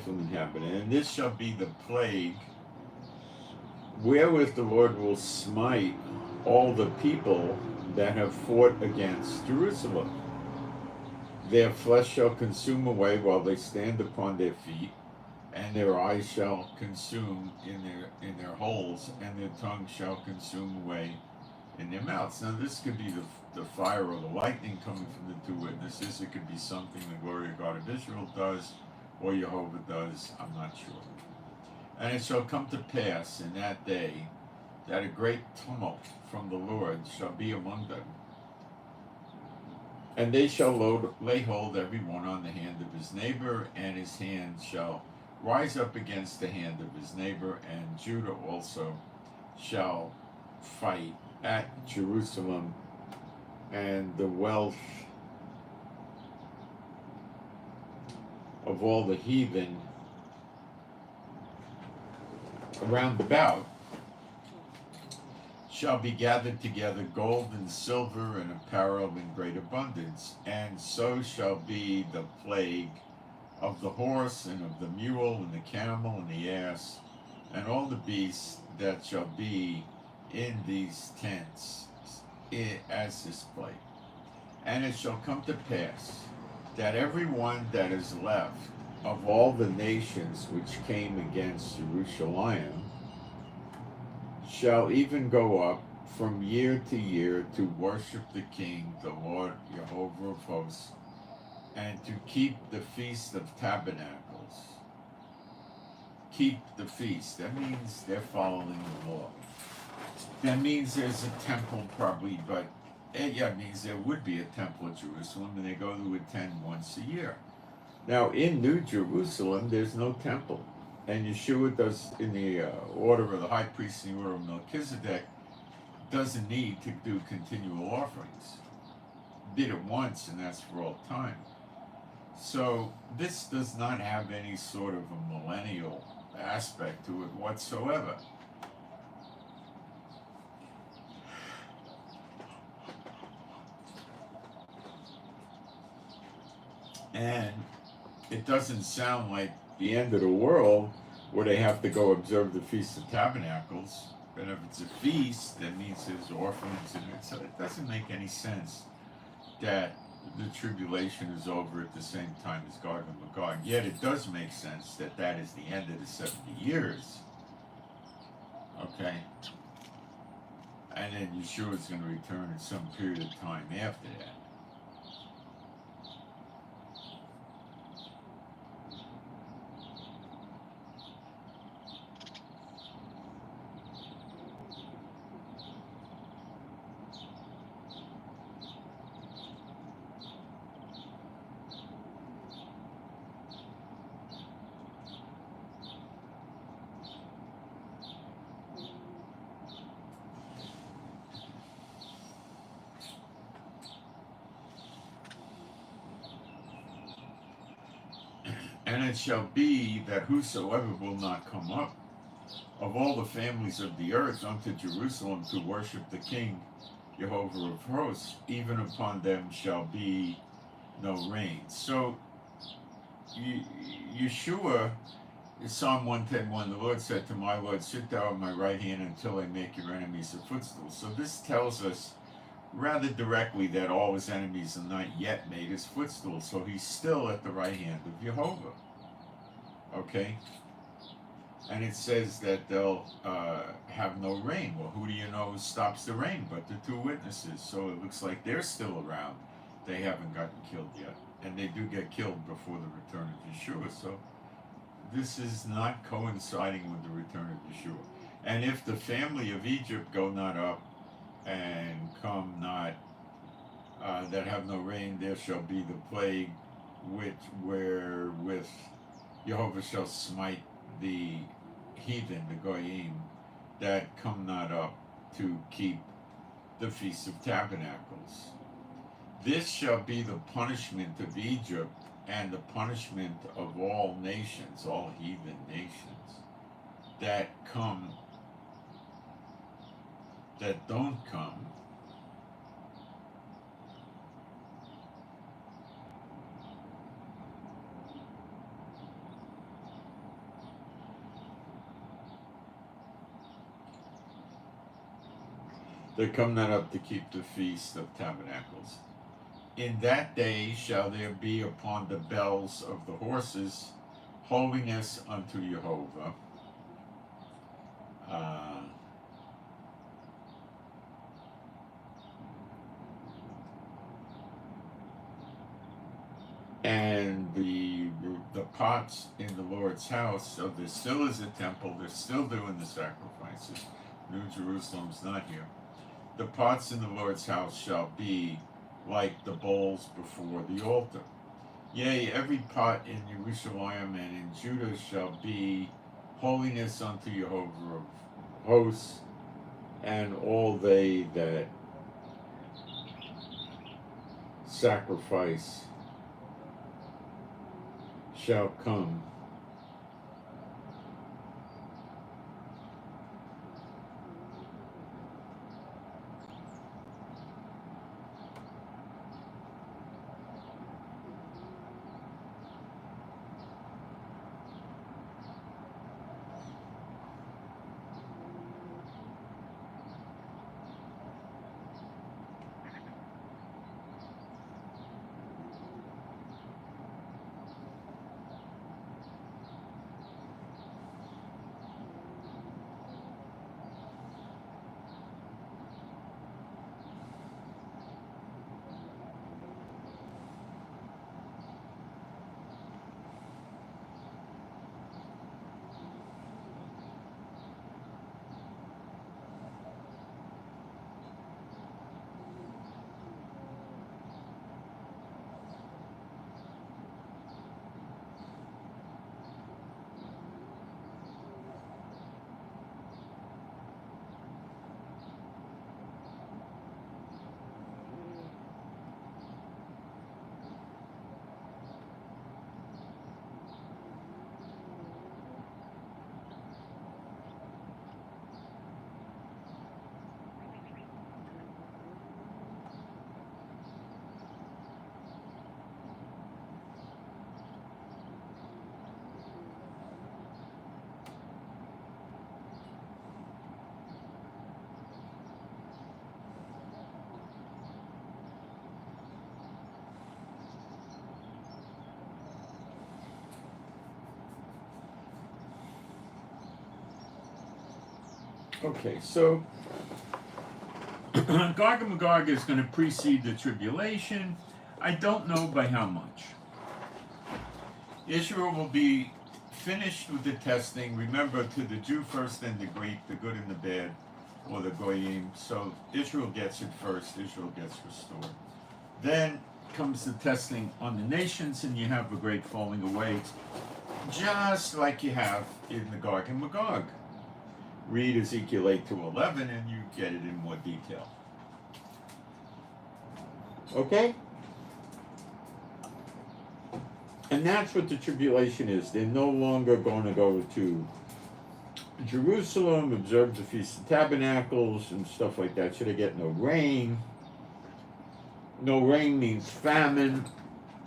inhabited. And this shall be the plague wherewith the Lord will smite all the people that have fought against Jerusalem. Their flesh shall consume away while they stand upon their feet, and their eyes shall consume in their holes, and their tongue shall consume away in their mouths. Now this could be the fire or the lightning coming from the two witnesses. It could be something the glory of God of Israel does, or Jehovah does. I'm not sure. And it shall come to pass in that day that a great tumult from the Lord shall be among them, and they shall lay hold every one on the hand of his neighbor, and his hand shall rise up against the hand of his neighbor, and Judah also shall fight at Jerusalem, and the wealth of all the heathen around about shall be gathered together, gold and silver and apparel in great abundance, and so shall be the plague of the horse and of the mule and the camel and the ass and all the beasts that shall be in these tents as this plague. And it shall come to pass that every one that is left of all the nations which came against Jerusalem shall even go up from year to year to worship the King, the Lord Jehovah of hosts, and to keep the Feast of Tabernacles. Keep the feast. That means they're following the law. That means there's a temple probably, but it means there would be a temple at Jerusalem, and they go to attend once a year. Now, in New Jerusalem, there's no temple. And Yeshua does, in the order of the high priest in the order of Melchizedek, doesn't need to do continual offerings. Did it once, and that's for all time. So this does not have any sort of a millennial aspect to it whatsoever. And it doesn't sound like the end of the world where they have to go observe the Feast of Tabernacles. And if it's a feast, that means there's offerings in it. So it doesn't make any sense that the tribulation is over at the same time as Gog and Magog. Yet it does make sense that that is the end of the 70 years. Okay? And then Yeshua is going to return in some period of time after that. And it shall be that whosoever will not come up of all the families of the earth unto Jerusalem to worship the King, Jehovah of hosts, even upon them shall be no rain. So, Yeshua, Psalm 110:1, the Lord said to my Lord, sit thou at my right hand until I make your enemies a footstool. So this tells us rather directly that all his enemies are not yet made his footstool. So he's still at the right hand of Jehovah. Okay? And it says that they'll have no rain. Well, who do you know stops the rain but the two witnesses? So it looks like they're still around. They haven't gotten killed yet. And they do get killed before the return of Yeshua. So this is not coinciding with the return of Yeshua. And if the family of Egypt go not up and come not, that have no rain, there shall be the plague wherewith Jehovah shall smite the heathen, the goyim, that come not up to keep the Feast of Tabernacles. This shall be the punishment of Egypt and the punishment of all nations, all heathen nations, that come, that don't come, that come not up to keep the Feast of Tabernacles. In that day shall there be upon the bells of the horses holiness unto Jehovah. And the pots in the Lord's house, so there still is a temple, they're still doing the sacrifices. New Jerusalem's not here. The pots in the Lord's house shall be like the bowls before the altar. Yea, every pot in Jerusalem and in Judah shall be holiness unto Jehovah of hosts, and all they that sacrifice shall come Okay, so Gog and Magog is going to precede the tribulation. I don't know by how much. Israel will be finished with the testing. Remember, to the Jew first, then the Greek, the good and the bad, or the Goyim. So Israel gets it first. Israel gets restored. Then comes the testing on the nations, and you have a great falling away, just like you have in the Gog and Magog. Read Ezekiel 8 to 11 and you get it in more detail. Okay? And that's what the tribulation is. They're no longer going to go to Jerusalem, observe the Feast of Tabernacles and stuff like that. So they get no rain. No rain means famine,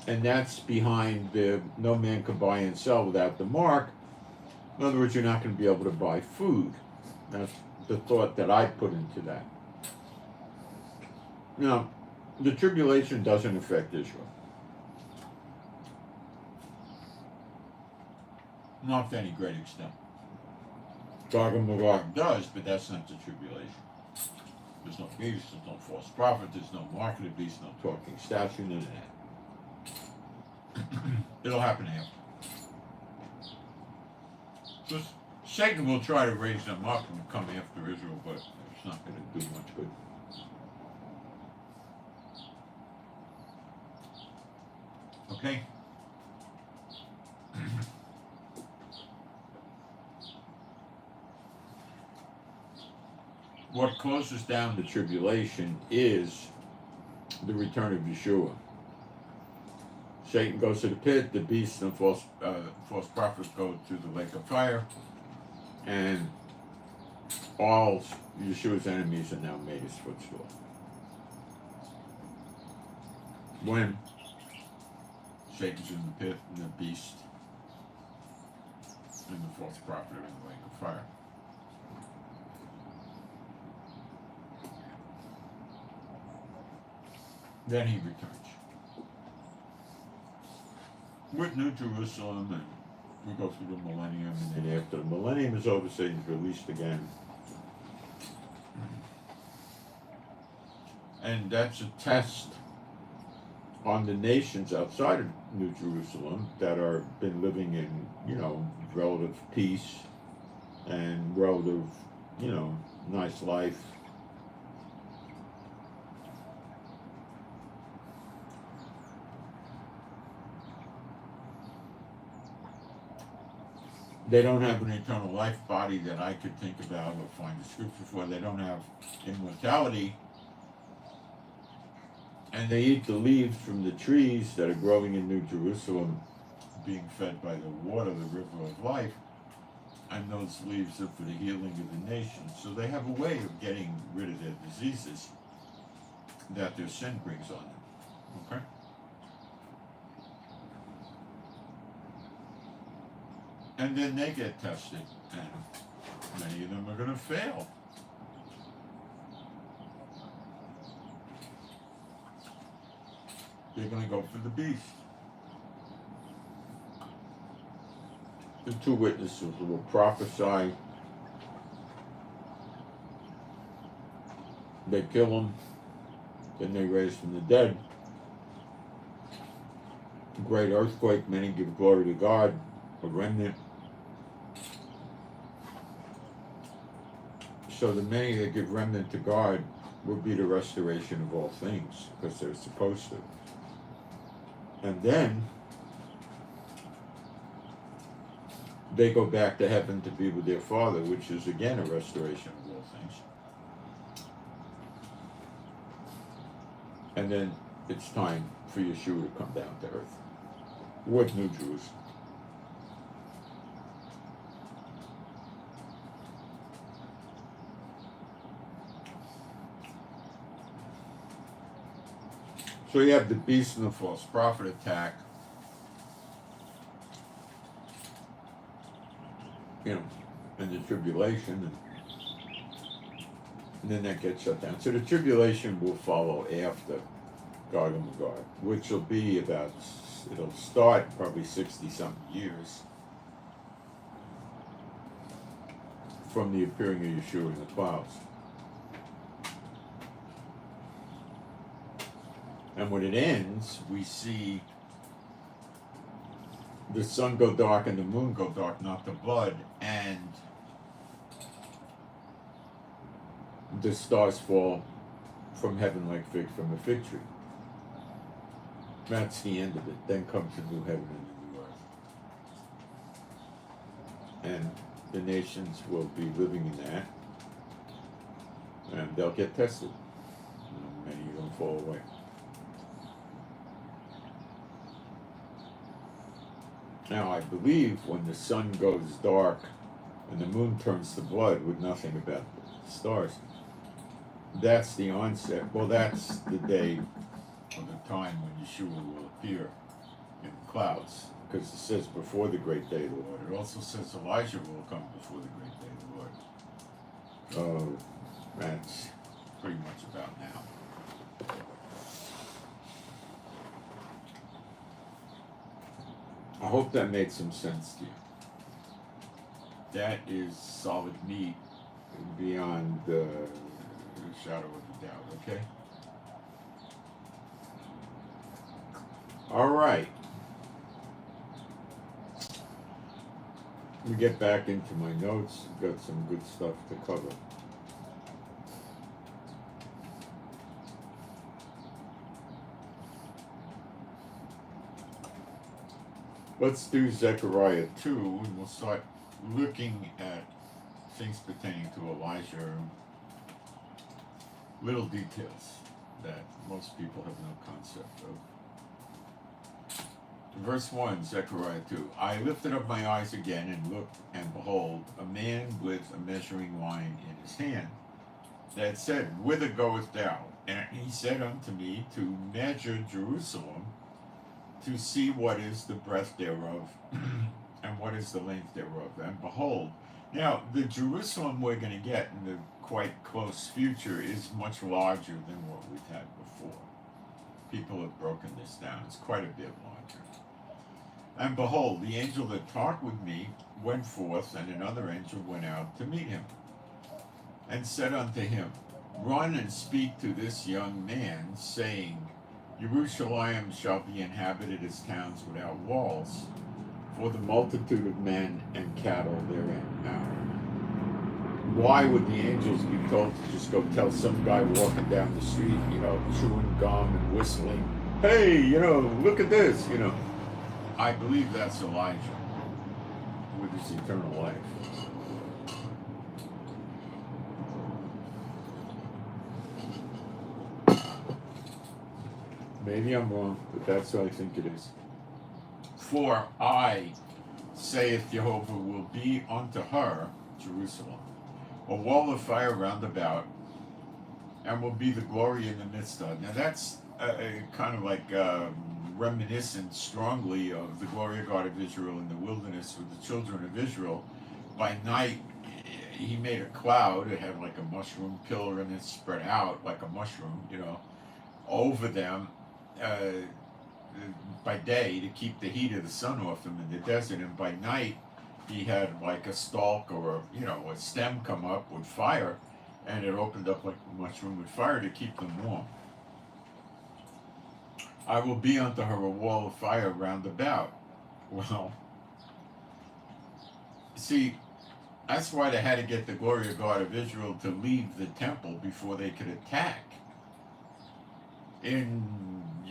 and that's behind the no man can buy and sell without the mark. In other words, you're not going to be able to buy food. That's the thought that I put into that. Now, the tribulation doesn't affect Israel. Not to any great extent. Gog and Magog does, but that's not the tribulation. There's no beast, there's no false prophet, there's no mark of the beast, no talking statue, none of that. It'll happen after. Just Satan will try to raise them up and come after Israel, but it's not going to do much good. Okay? What closes down the tribulation is the return of Yeshua. Satan goes to the pit, the beast and false prophets go to the lake of fire, and all Yeshua's enemies are now made his footstool. When Satan's in the pit, and the beast and the false prophet are in the lake of fire. Then he returns. with New Jerusalem, and we go through the millennium, and then after the millennium is over, Satan's released again. And that's a test on the nations outside of New Jerusalem that are been living in, relative peace and relative, nice life. They don't have an eternal life body that I could think about or find the scripture for. They don't have immortality. And they eat the leaves from the trees that are growing in New Jerusalem, being fed by the water, the river of life. And those leaves are for the healing of the nations. So they have a way of getting rid of their diseases that their sin brings on them. Okay? And then they get tested, and many of them are going to fail. They're going to go for the beast. The two witnesses will prophesy. They kill him. Then they raise from the dead. Great earthquake. Many give glory to God. A remnant. So the many that give remnant to God will be the restoration of all things, because they're supposed to. And then they go back to heaven to be with their Father, which is again a restoration of all things. And then it's time for Yeshua to come down to earth with New Jerusalem. So you have the beast and the false prophet attack. And the tribulation, and then that gets shut down. So the tribulation will follow after Gog and Magog, which will be it'll start probably 60-something years from the appearing of Yeshua in the clouds. And when it ends, we see the sun go dark and the moon go dark, not the blood, and the stars fall from heaven like figs from a fig tree. That's the end of it. Then comes the new heaven and the new earth. And the nations will be living in that, and they'll get tested. Many of them fall away. Now, I believe when the sun goes dark and the moon turns to blood with nothing about the stars, that's the onset. Well, that's the day or the time when Yeshua will appear in the clouds, because it says before the great day of the Lord. It also says Elijah will come before the great day of the Lord. That's pretty much about now. I hope that made some sense to you. That is solid meat beyond the shadow of a doubt, okay? All right. We get back into my notes. Got some good stuff to cover. Let's do Zechariah 2, and we'll start looking at things pertaining to Elijah, little details that most people have no concept of. Verse 1, Zechariah 2. I lifted up my eyes again and looked, and behold, a man with a measuring line in his hand, that said, Whither goest thou? And he said unto me, To measure Jerusalem, to see what is the breadth thereof, and what is the length thereof. And behold, now the Jerusalem we're going to get in the quite close future is much larger than what we've had before. People have broken this down. It's quite a bit larger. And behold, the angel that talked with me went forth, and another angel went out to meet him, and said unto him, Run and speak to this young man, saying, Jerusalem shall be inhabited as towns without walls, for the multitude of men and cattle therein. Now, why would the angels be told to just go tell some guy walking down the street, chewing gum and whistling, hey, look at this, I believe that's Elijah with his eternal life. Maybe I'm wrong, but that's what I think it is. For I, saith Jehovah, will be unto her, Jerusalem, a wall of fire round about, and will be the glory in the midst of. Now that's kind of like reminiscent strongly of the glory of God of Israel in the wilderness with the children of Israel. By night, he made a cloud. It had like a mushroom pillar, and it spread out like a mushroom, over them. By day to keep the heat of the sun off them in the desert, and by night he had like a stalk or a stem come up with fire, and it opened up like a mushroom with fire to keep them warm. I will be unto her a wall of fire round about. Well, see, that's why they had to get the glory of God of Israel to leave the temple before they could attack.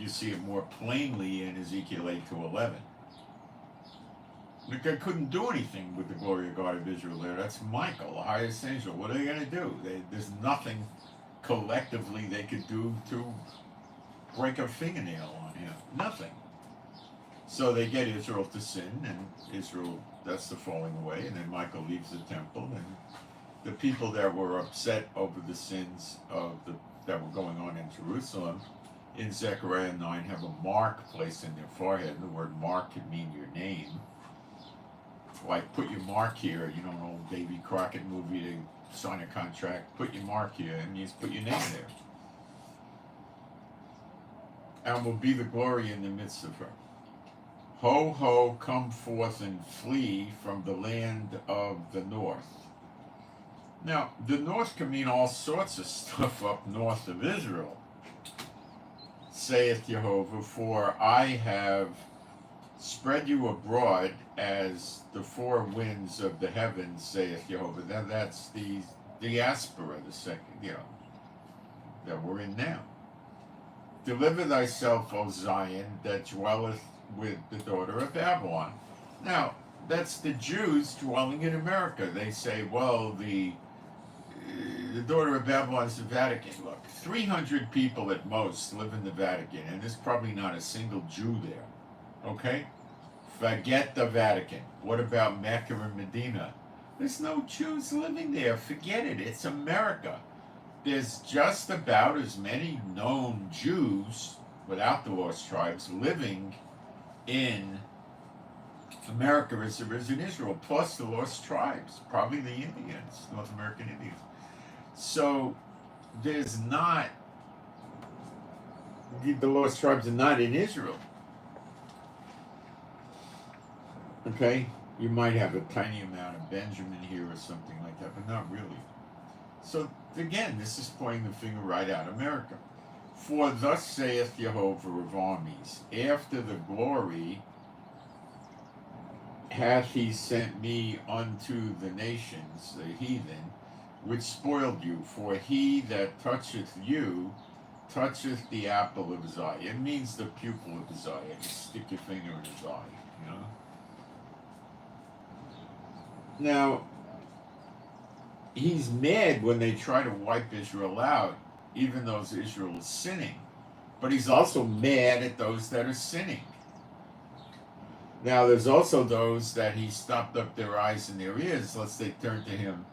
You see it more plainly in Ezekiel 8-11. They couldn't do anything with the glory of God of Israel there. That's Michael, the highest angel. What are they going to do? There's nothing collectively they could do to break a fingernail on him. Nothing. So they get Israel to sin, and Israel, that's the falling away, and then Michael leaves the temple, and the people that were upset over the sins that were going on in Jerusalem, in Zechariah 9, have a mark placed in their forehead. And the word mark could mean your name. Like, put your mark here. An old Davy Crockett movie to sign a contract. Put your mark here. It means put your name there. And will be the glory in the midst of her. Ho, ho, come forth and flee from the land of the north. Now, the north can mean all sorts of stuff up north of Israel. Saith Jehovah, for I have spread you abroad as the four winds of the heavens, saith Jehovah. Now that's the diaspora, the second, that we're in now. Deliver thyself, O Zion, that dwelleth with the daughter of Babylon. Now, that's the Jews dwelling in America. They say, well, the daughter of Babylon is the Vatican. Look, 300 people at most live in the Vatican, and there's probably not a single Jew there. Okay? Forget the Vatican. What about Mecca and Medina? There's no Jews living there. Forget it. It's America. There's just about as many known Jews, without the lost tribes, living in America as there is in Israel, plus the lost tribes, probably the Indians, North American Indians. So there's not, the lost tribes are not in Israel. Okay? You might have a tiny amount of Benjamin here or something like that, but not really. So again, this is pointing the finger right at America. For thus saith Jehovah of armies, after the glory hath he sent me unto the nations, the heathen, which spoiled you. For he that toucheth you toucheth the apple of his eye. It means the pupil of his eye. You stick your finger in his eye, Now, he's mad when they try to wipe Israel out, even though Israel is sinning. But he's also mad at those that are sinning. Now, there's also those that he stopped up their eyes and their ears, lest they turn to him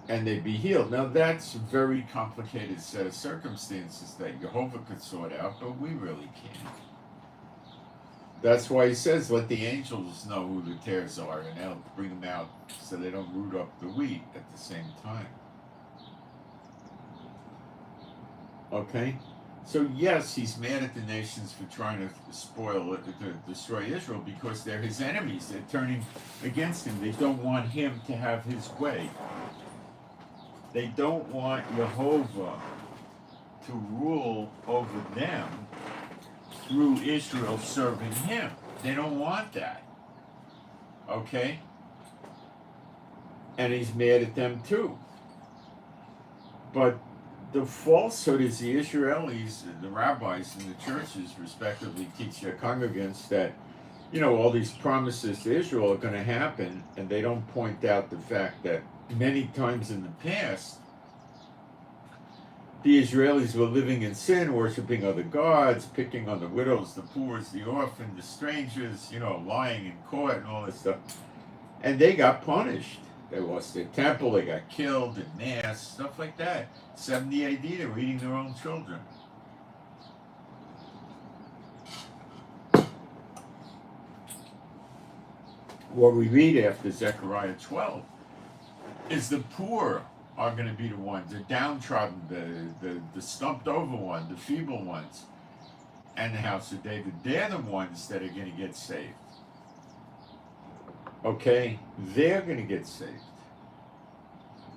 and they be healed. Now, that's a very complicated set of circumstances that Jehovah could sort out, but we really can't. That's why he says, let the angels know who the tares are, and they'll bring them out so they don't root up the wheat at the same time. Okay? So yes, he's mad at the nations for trying to to destroy Israel because they're his enemies. They're turning against him. They don't want him to have his way. They don't want Jehovah to rule over them through Israel serving him. They don't want that. Okay? And he's mad at them too. But the falsehood is the Israelis, the rabbis and the churches respectively teach their congregants that, all these promises to Israel are going to happen, and they don't point out the fact that many times in the past, the Israelis were living in sin, worshiping other gods, picking on the widows, the poor, the orphan, the strangers, lying in court and all this stuff. And they got punished. They lost their temple, they got killed in mass, stuff like that. 70 AD, they were eating their own children. What we read after Zechariah 12 is the poor are going to be the ones, the downtrodden, the stumped over one, the feeble ones, and the house of David. They're the ones that are going to get saved. Okay? They're going to get saved.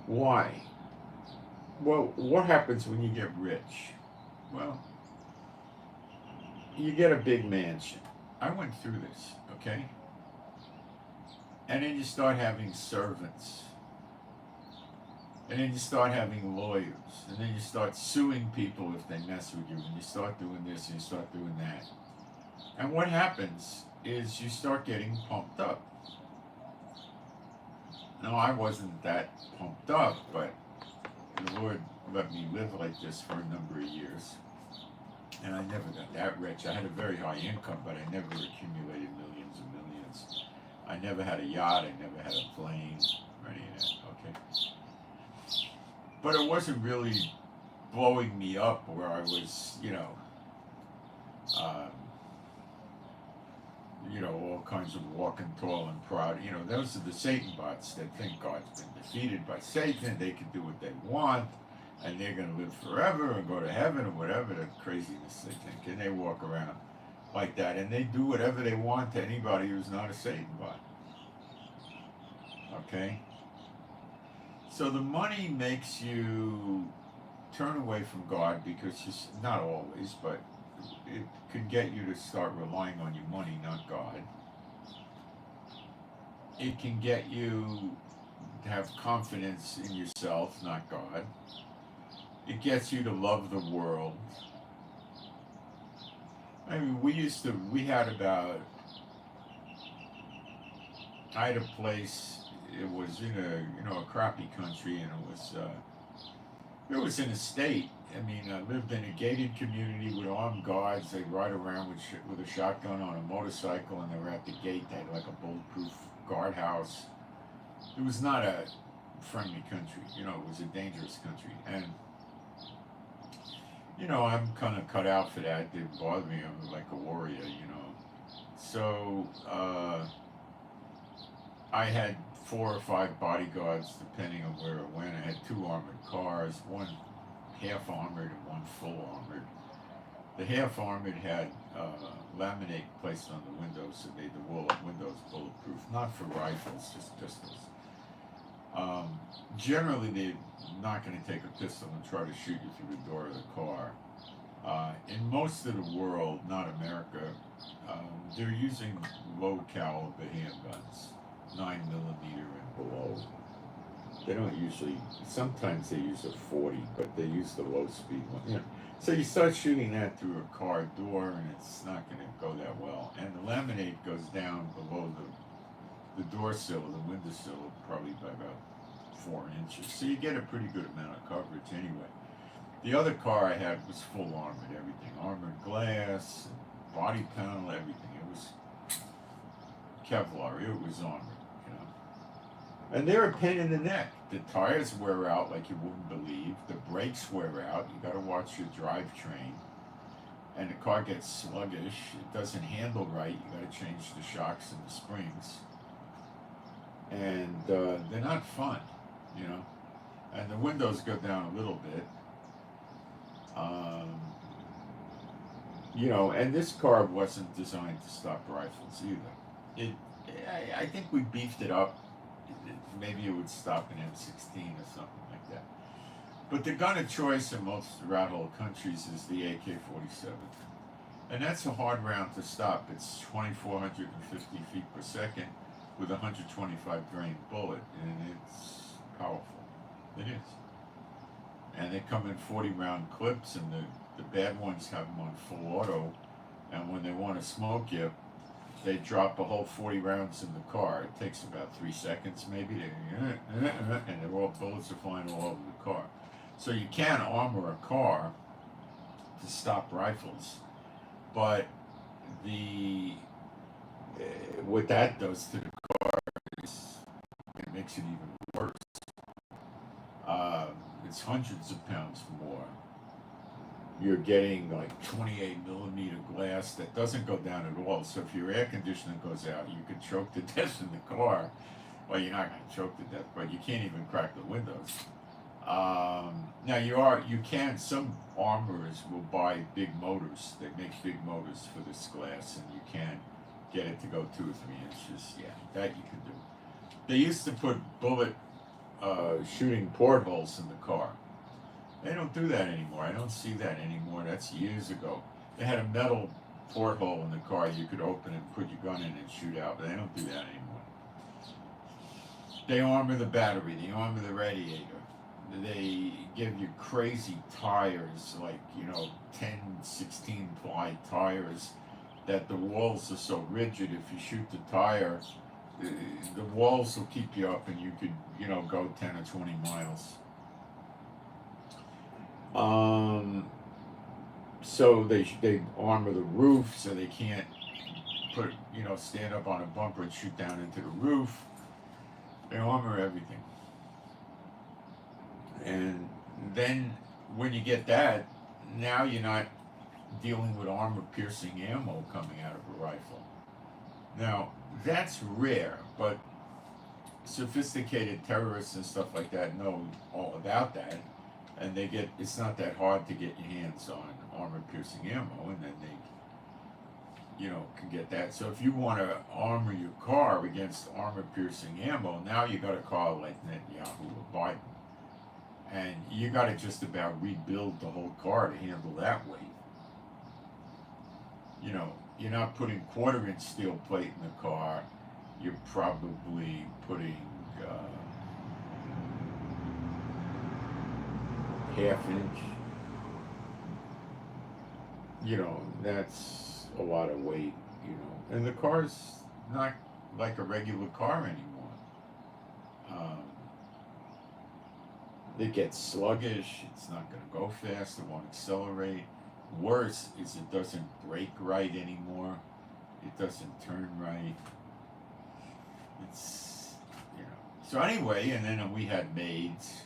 Why? Well, what happens when you get rich? Well, you get a big mansion. I went through this, okay? And then you start having servants. And then you start having lawyers. And then you start suing people if they mess with you. And you start doing this and you start doing that. And what happens is you start getting pumped up. No, I wasn't that pumped up, but the Lord let me live like this for a number of years. And I never got that rich. I had a very high income, but I never accumulated millions and millions. I never had a yacht. I never had a plane or any of that, okay? But it wasn't really blowing me up where I was, all kinds of walking tall and proud. Those are the Satan bots that think God's been defeated by Satan. They can do what they want, and they're going to live forever and go to heaven or whatever the craziness they think. And they walk around like that, and they do whatever they want to anybody who's not a Satan bot. Okay? So the money makes you turn away from God because not always, but it can get you to start relying on your money, not God. It can get you to have confidence in yourself, not God. It gets you to love the world. I mean, I had a place, it was in a crappy country, and it was in a state. I mean, I lived in a gated community with armed guards. They ride around with a shotgun on a motorcycle, and they were at the gate. They had like a bulletproof guardhouse. It was not a friendly country. It was a dangerous country. And, I'm kind of cut out for that. It didn't bother me. I'm like a warrior, So, I had 4 or 5 bodyguards, depending on where it went. I had 2 armored cars, one half armored and one full armored. The half armored had laminate placed on the windows, so made the windows bulletproof, not for rifles, just pistols. Generally, they're not going to take a pistol and try to shoot you through the door of the car. In most of the world, not America, they're using low caliber handguns, 9mm and below. They don't usually, sometimes they use a 40, but they use the low speed one. So you start shooting that through a car door, and it's not going to go that well. And the laminate goes down below the door sill, the windowsill, probably by about 4 inches. So you get a pretty good amount of coverage anyway. The other car I had was full armored, everything. Armored glass, body panel, everything. It was Kevlar, it was armored. And they're a pain in the neck. The tires wear out like you wouldn't believe. The brakes wear out. You got to watch your drivetrain. And the car gets sluggish. It doesn't handle right. You got to change the shocks and the springs. And they're not fun, And the windows go down a little bit. you know, and this car wasn't designed to stop rifles either. It, I think we beefed it up. Maybe it would stop an M16 or something like that. But the gun of choice in most rat-hole countries is the AK-47. And that's a hard round to stop. It's 2,450 feet per second with a 125 grain bullet, and it's powerful. It is. And they come in 40 round clips, and the bad ones have them on full auto. And when they want to smoke you, they drop a whole 40 rounds in the car. It takes about 3 seconds, maybe, and they're all bullets are flying all over the car. So you can armor a car to stop rifles, but the what that does to the car is it makes it even worse. It's hundreds of pounds more. You're getting like 28 millimeter glass that doesn't go down at all. So if your air conditioning goes out, you could choke to death in the car. Well, you're not going to choke to death, but you can't even crack the windows. Now you can. Some armorers will buy big motors. They make big motors for this glass, and you can get it to go 2 or 3 inches. Yeah, that you can do. They used to put bullet shooting portholes in the car. They don't do that anymore. I don't see that anymore. That's years ago. They had a metal porthole in the car you could open and put your gun in and shoot out, but they don't do that anymore. They armor the battery. They armor the radiator. They give you crazy tires, like, 10, 16 ply tires, that the walls are so rigid. If you shoot the tire, the walls will keep you up, and you could, go 10 or 20 miles. So they armor the roof so they can't stand up on a bumper and shoot down into the roof. They armor everything. And then when you get that, now you're not dealing with armor-piercing ammo coming out of a rifle. Now, that's rare, but sophisticated terrorists and stuff like that know all about that, and it's not that hard to get your hands on armor-piercing ammo, and then they can get that. So if you want to armor your car against armor-piercing ammo, now you got a car like Netanyahu or Biden, and you got to just about rebuild the whole car to handle that weight. You're not putting 1/4-inch steel plate in the car. You're probably putting 1/2 inch. That's a lot of weight. And the car's not like a regular car anymore. It gets sluggish. It's not going to go fast. It won't accelerate. Worse is it doesn't brake right anymore. It doesn't turn right. It's, So anyway, and then we had maids,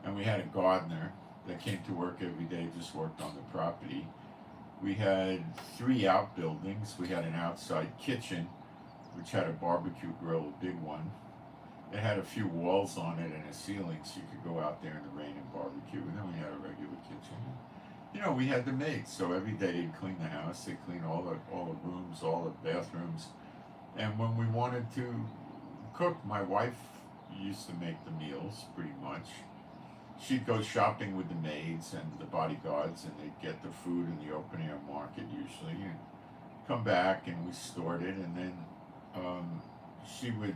and we had a gardener that came to work every day, just worked on the property. We had 3 outbuildings. We had an outside kitchen, which had a barbecue grill, a big one. It had a few walls on it and a ceiling, so you could go out there in the rain and barbecue. And then we had a regular kitchen. We had the maids, so every day they'd clean the house. They'd clean all the rooms, all the bathrooms. And when we wanted to cook, my wife used to make the meals, pretty much. She'd go shopping with the maids and the bodyguards, and they'd get the food in the open air market usually, and come back, and we stored it, and then she would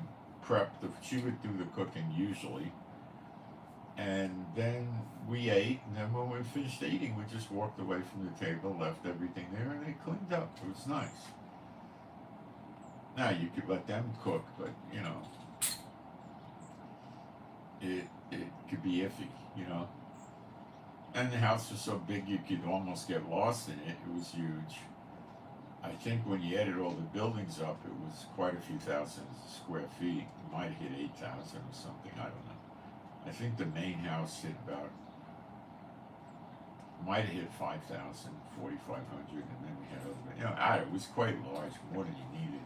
she would do the cooking usually, and then we ate, and then when we finished eating, we just walked away from the table, left everything there, and they cleaned up. It was nice. Now you could let them cook, but it could be iffy, And the house was so big you could almost get lost in it. It was huge. I think when you added all the buildings up, it was quite a few thousand square feet. It might have hit 8,000 or something, I don't know. I think the main house hit might have hit 5,000, 4,500, and then we had other, it was quite large, more than you needed.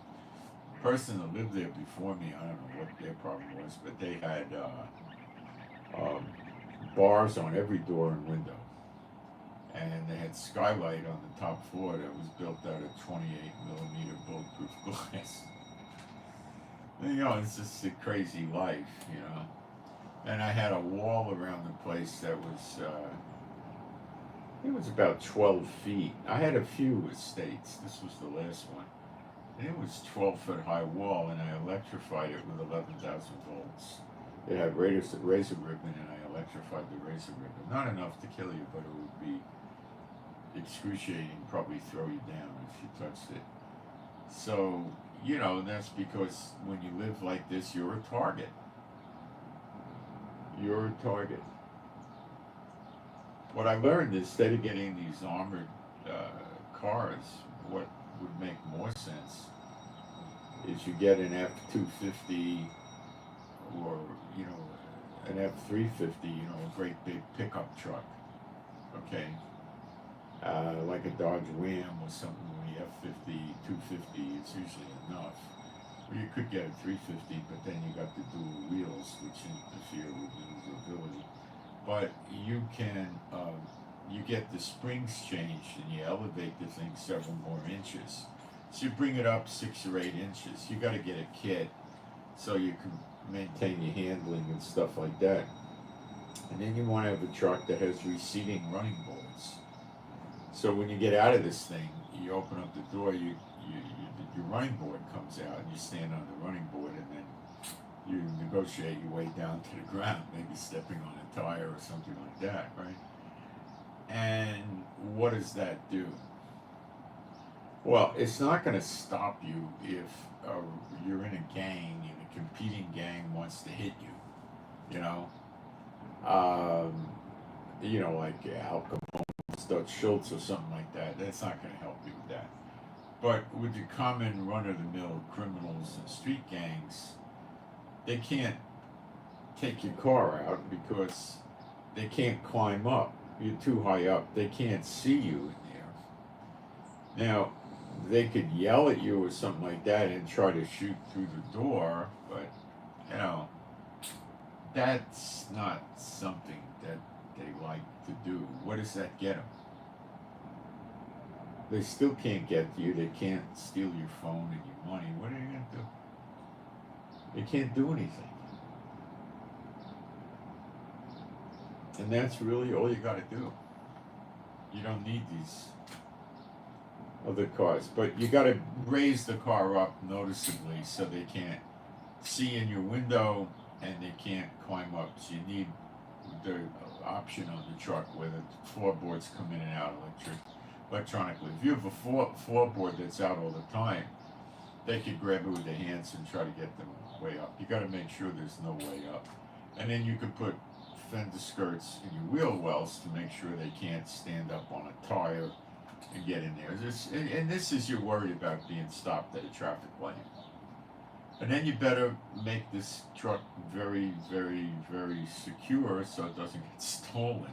The person that lived there before me, I don't know what their problem was, but they had bars on every door and window. and they had skylight on the top floor that was built out of 28 millimeter bulletproof glass. And, it's just a crazy life, And I had a wall around the place that was, it was about 12 feet. I had a few estates. This was the last one. And it was 12-foot high wall, and I electrified it with 11,000 volts. It had razor ribbon, and I electrified the razor ribbon. Not enough to kill you, but it would be excruciating, probably throw you down if you touched it. So, that's because when you live like this, you're a target. You're a target. What I learned, instead of getting these armored cars, what would make more sense is you get an F-250 or, an F-350, a great big pickup truck, okay? Like a Dodge Ram or something, with the F-50, 250, it's usually enough. Or you could get a 350, but then you got the dual wheels, which interfere with maneuverability. But you can, you get the springs changed and you elevate the thing several more inches. So you bring it up 6 or 8 inches. You got to get a kit so you can maintain your handling and stuff like that. And then you want to have a truck that has receding running boards. So when you get out of this thing, you open up the door, your running board comes out, and you stand on the running board, and then you negotiate your way down to the ground, maybe stepping on a tire or something like that, right? And what does that do? Well, it's not going to stop you if you're in a gang and a competing gang wants to hit you, like Al Capone, Dutch Schultz or something like that. That's not going to help you with that. But with the common run-of-the-mill criminals and street gangs, they can't take your car out because they can't climb up. You're too high up. They can't see you in there. Now, they could yell at you or something like that and try to shoot through the door, but, that's not something that they like to do. What does that get them? They still can't get to you. They can't steal your phone and your money. What are you going to do? They can't do anything. And that's really all you got to do. You don't need these other cars. But you got to raise the car up noticeably so they can't see in your window and they can't climb up. So you need the option on the truck where the floorboards come in and out electronically. If you have a floorboard that's out all the time, they could grab it with their hands and try to get them way up. You got to make sure there's no way up. And then you could put fender skirts in your wheel wells to make sure they can't stand up on a tire and get in there. And this is you're worried about being stopped at a traffic light. And then you better make this truck very, very, very secure so it doesn't get stolen.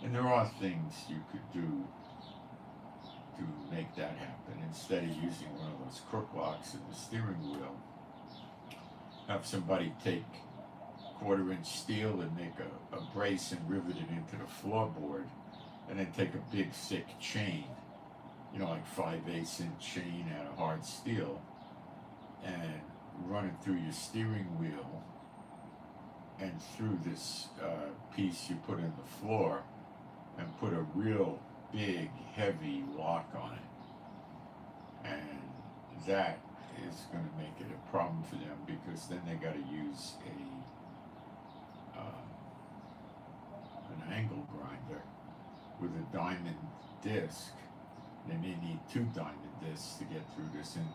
And there are things you could do to make that happen. Instead of using one of those crook locks in the steering wheel, have somebody take 1/4-inch steel and make a brace and rivet it into the floorboard, and then take a big thick chain, like 5/8 inch chain out of hard steel, and run it through your steering wheel and through this piece you put in the floor, and put a real big heavy lock on it. And that is going to make it a problem for them, because then they got to use an angle grinder with a diamond disc. They may need 2 diamond discs to get through this. And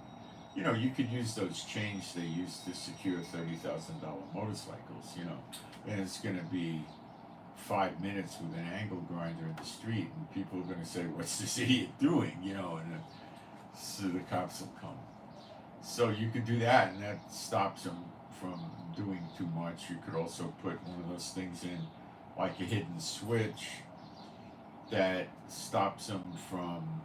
you could use those chains they use to secure $30,000 motorcycles, and it's going to be 5 minutes with an angle grinder in the street, and people are going to say, "What's this idiot doing?" And so the cops will come. So you could do that, and that stops them from doing too much. You could also put one of those things in, like a hidden switch, that stops them from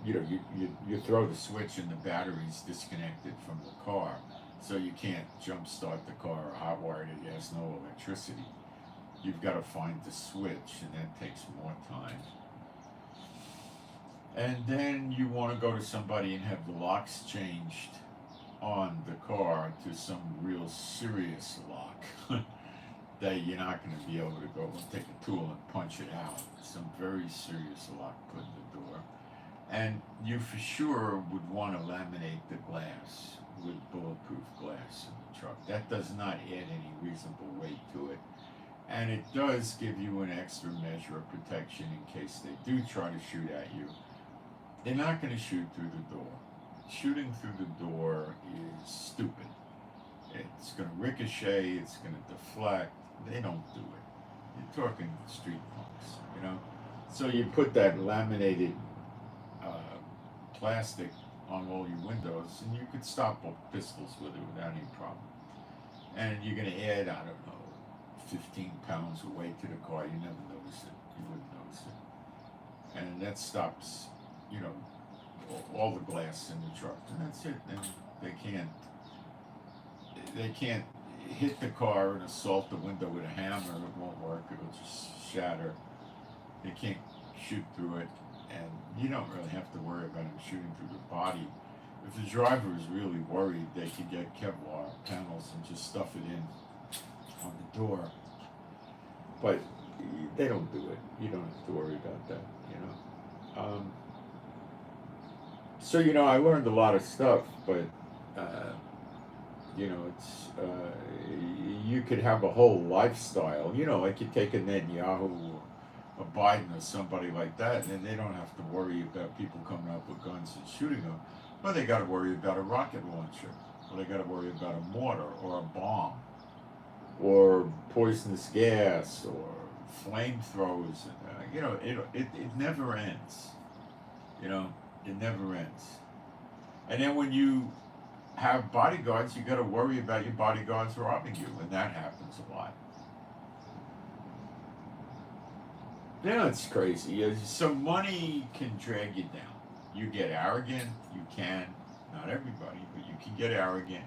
you throw the switch and the battery's disconnected from the car, So you can't jump start the car or hot wire it. It has no electricity. You've got to find the switch, and that takes more time. And then you want to go to somebody and have the locks changed on the car to some real serious lock that you're not going to be able to go and take a tool and punch it out. Some very serious lock put in the door. And you for sure would want to laminate the glass with bulletproof glass in the truck. That does not add any reasonable weight to it. And it does give you an extra measure of protection in case they do try to shoot at you. They're not going to shoot through the door. Shooting through the door is stupid. It's going to ricochet, it's going to deflect. They don't do it. You're talking street punks, you know? So you put that laminated plastic on all your windows, and you could stop pistols with it without any problem. And you're going to add, I don't know, 15 pounds of weight to the car. You never notice it. You wouldn't notice it. And that stops, you know, all the glass in the truck, and that's it. And they can't hit the car and assault the window with a hammer. It won't work. It'll just shatter. They can't shoot through it, and you don't really have to worry about them shooting through the body. If the driver is really worried, they could get Kevlar panels and just stuff it in on the door. But they don't do it. You don't have to worry about that, you know. So, you know, I learned a lot of stuff, but, you know, it's, you could have a whole lifestyle, you know, like you take a Netanyahu or a Biden or somebody like that, and then they don't have to worry about people coming up with guns and shooting them. Well, they got to worry about a rocket launcher, or they got to worry about a mortar or a bomb, or poisonous gas, or flamethrowers. You know, it never ends. You know, it never ends. And then when you have bodyguards, you got to worry about your bodyguards robbing you, and that happens a lot. Yeah, it's crazy. So money can drag you down. You get arrogant. You can, not everybody, but you can get arrogant,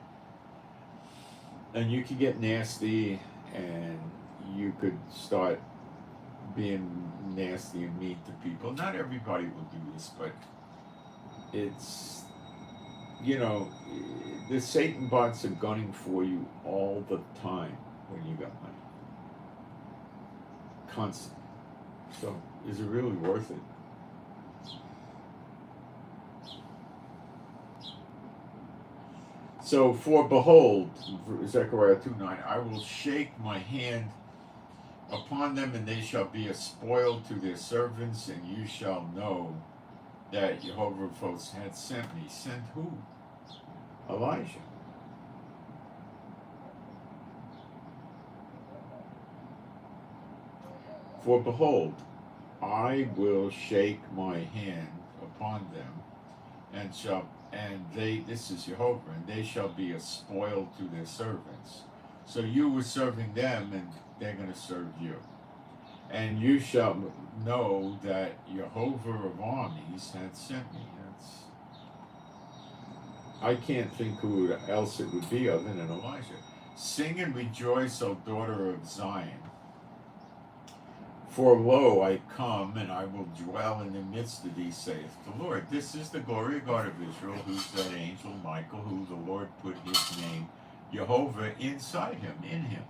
and you can get nasty, and you could start being nasty and mean to people. Not everybody will do this, but it's, you know, the Satan bots are gunning for you all the time when you got money. Constant. So, is it really worth it? So, for behold, Zechariah 2:9, I will shake my hand upon them, and they shall be a spoil to their servants, and you shall know that Jehovah of hosts had sent me. Sent who? Elijah. For behold, I will shake my hand upon them, and they, this is Jehovah, and they shall be a spoil to their servants. So you were serving them, and they're going to serve you. And you shall know that Jehovah of armies had sent me. I can't think who else it would be other than Elijah. Sing and rejoice, O daughter of Zion. For lo, I come, and I will dwell in the midst of thee, saith the Lord. This is the glory of God of Israel, who's that angel Michael, who the Lord put his name, Jehovah, inside him, in him.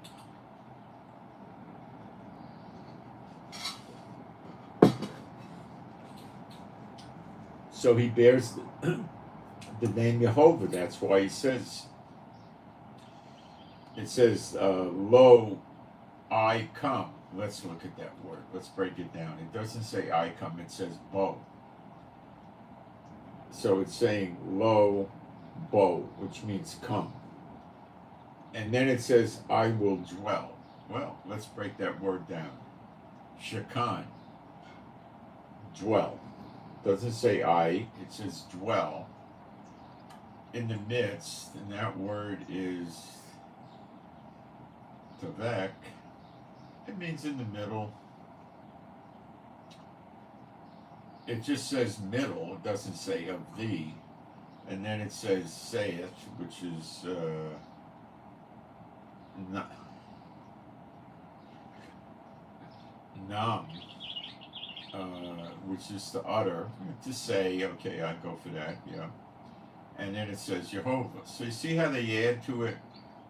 So he bears the name Jehovah. That's why he says, it says, lo, I come. Let's look at that word. Let's break it down. It doesn't say I come. It says bo. So it's saying lo, bo, which means come. And then it says I will dwell. Well, let's break that word down. Shekan, dwell. Doesn't say I, it says dwell in the midst, and that word is tavek. It means in the middle. It just says middle, it doesn't say of thee. and then it says saith, which is nam, which is to utter, to say. Okay, I go for that. Yeah. And then it says Jehovah. So you see how they add to it?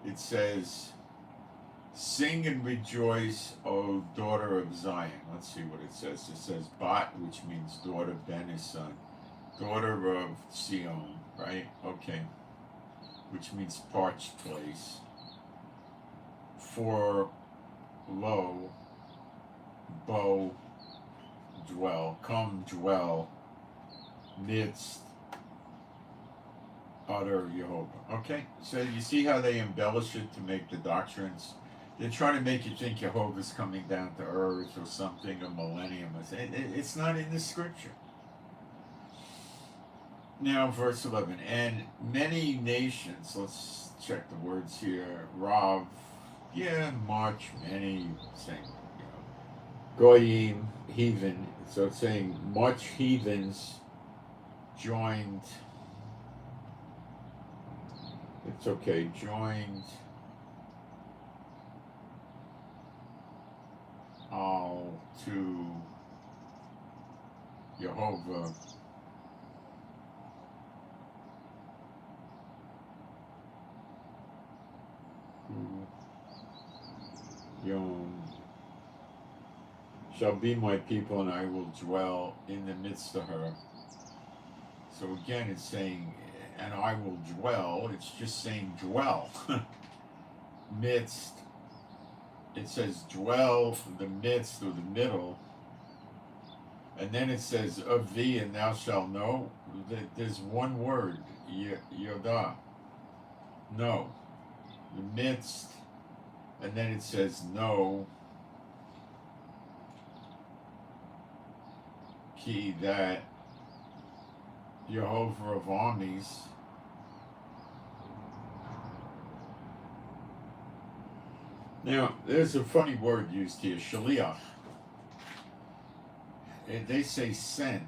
It says, sing and rejoice, O daughter of Zion. Let's see what it says. It says Bat, which means daughter, Ben is son. Daughter of Sion, right? Okay. Which means parched place. For lo, bo, dwell. Come dwell midst utter Jehovah. Okay, so you see how they embellish it to make the doctrines. They're trying to make you think Jehovah's coming down to earth or something, a millennium. It's not in the scripture. Now, verse 11. And many nations, let's check the words here. Rav, yeah, much, many, saying, Goyim, heathen. So it's saying much heathens joined. It's okay, joined all to Jehovah Yom shall be my people, and I will dwell in the midst of her. So again, it's saying, and I will dwell. It's just saying dwell. Midst. It says dwell, the midst or the middle. And then it says of thee, and thou shalt know. There's one word, yodah. No. The midst. And then it says no. Key that Jehovah of armies now there's a funny word used here, shaliach. They say sent.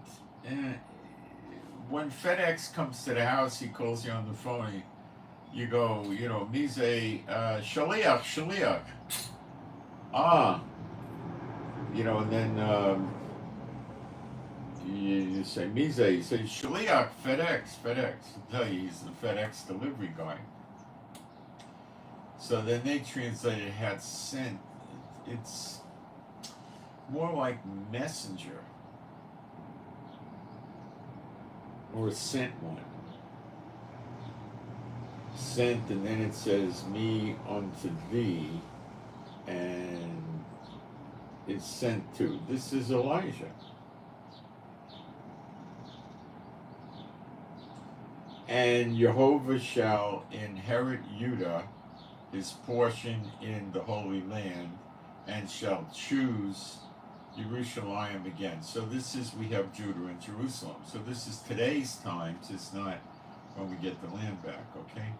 When FedEx comes to the house, he calls you on the phone. You go, mise shaliach. And then you say mise, you say shaliach, FedEx. No, he's the FedEx delivery guy. So then they translated had sent. It's more like messenger or sent one. Sent, and then it says me unto thee, and it's sent to. This is Elijah. And Jehovah shall inherit Judah, his portion in the Holy Land, and shall choose Jerusalem again. So this is, we have Judah and Jerusalem. So this is today's times. It's not when we get the land back, okay?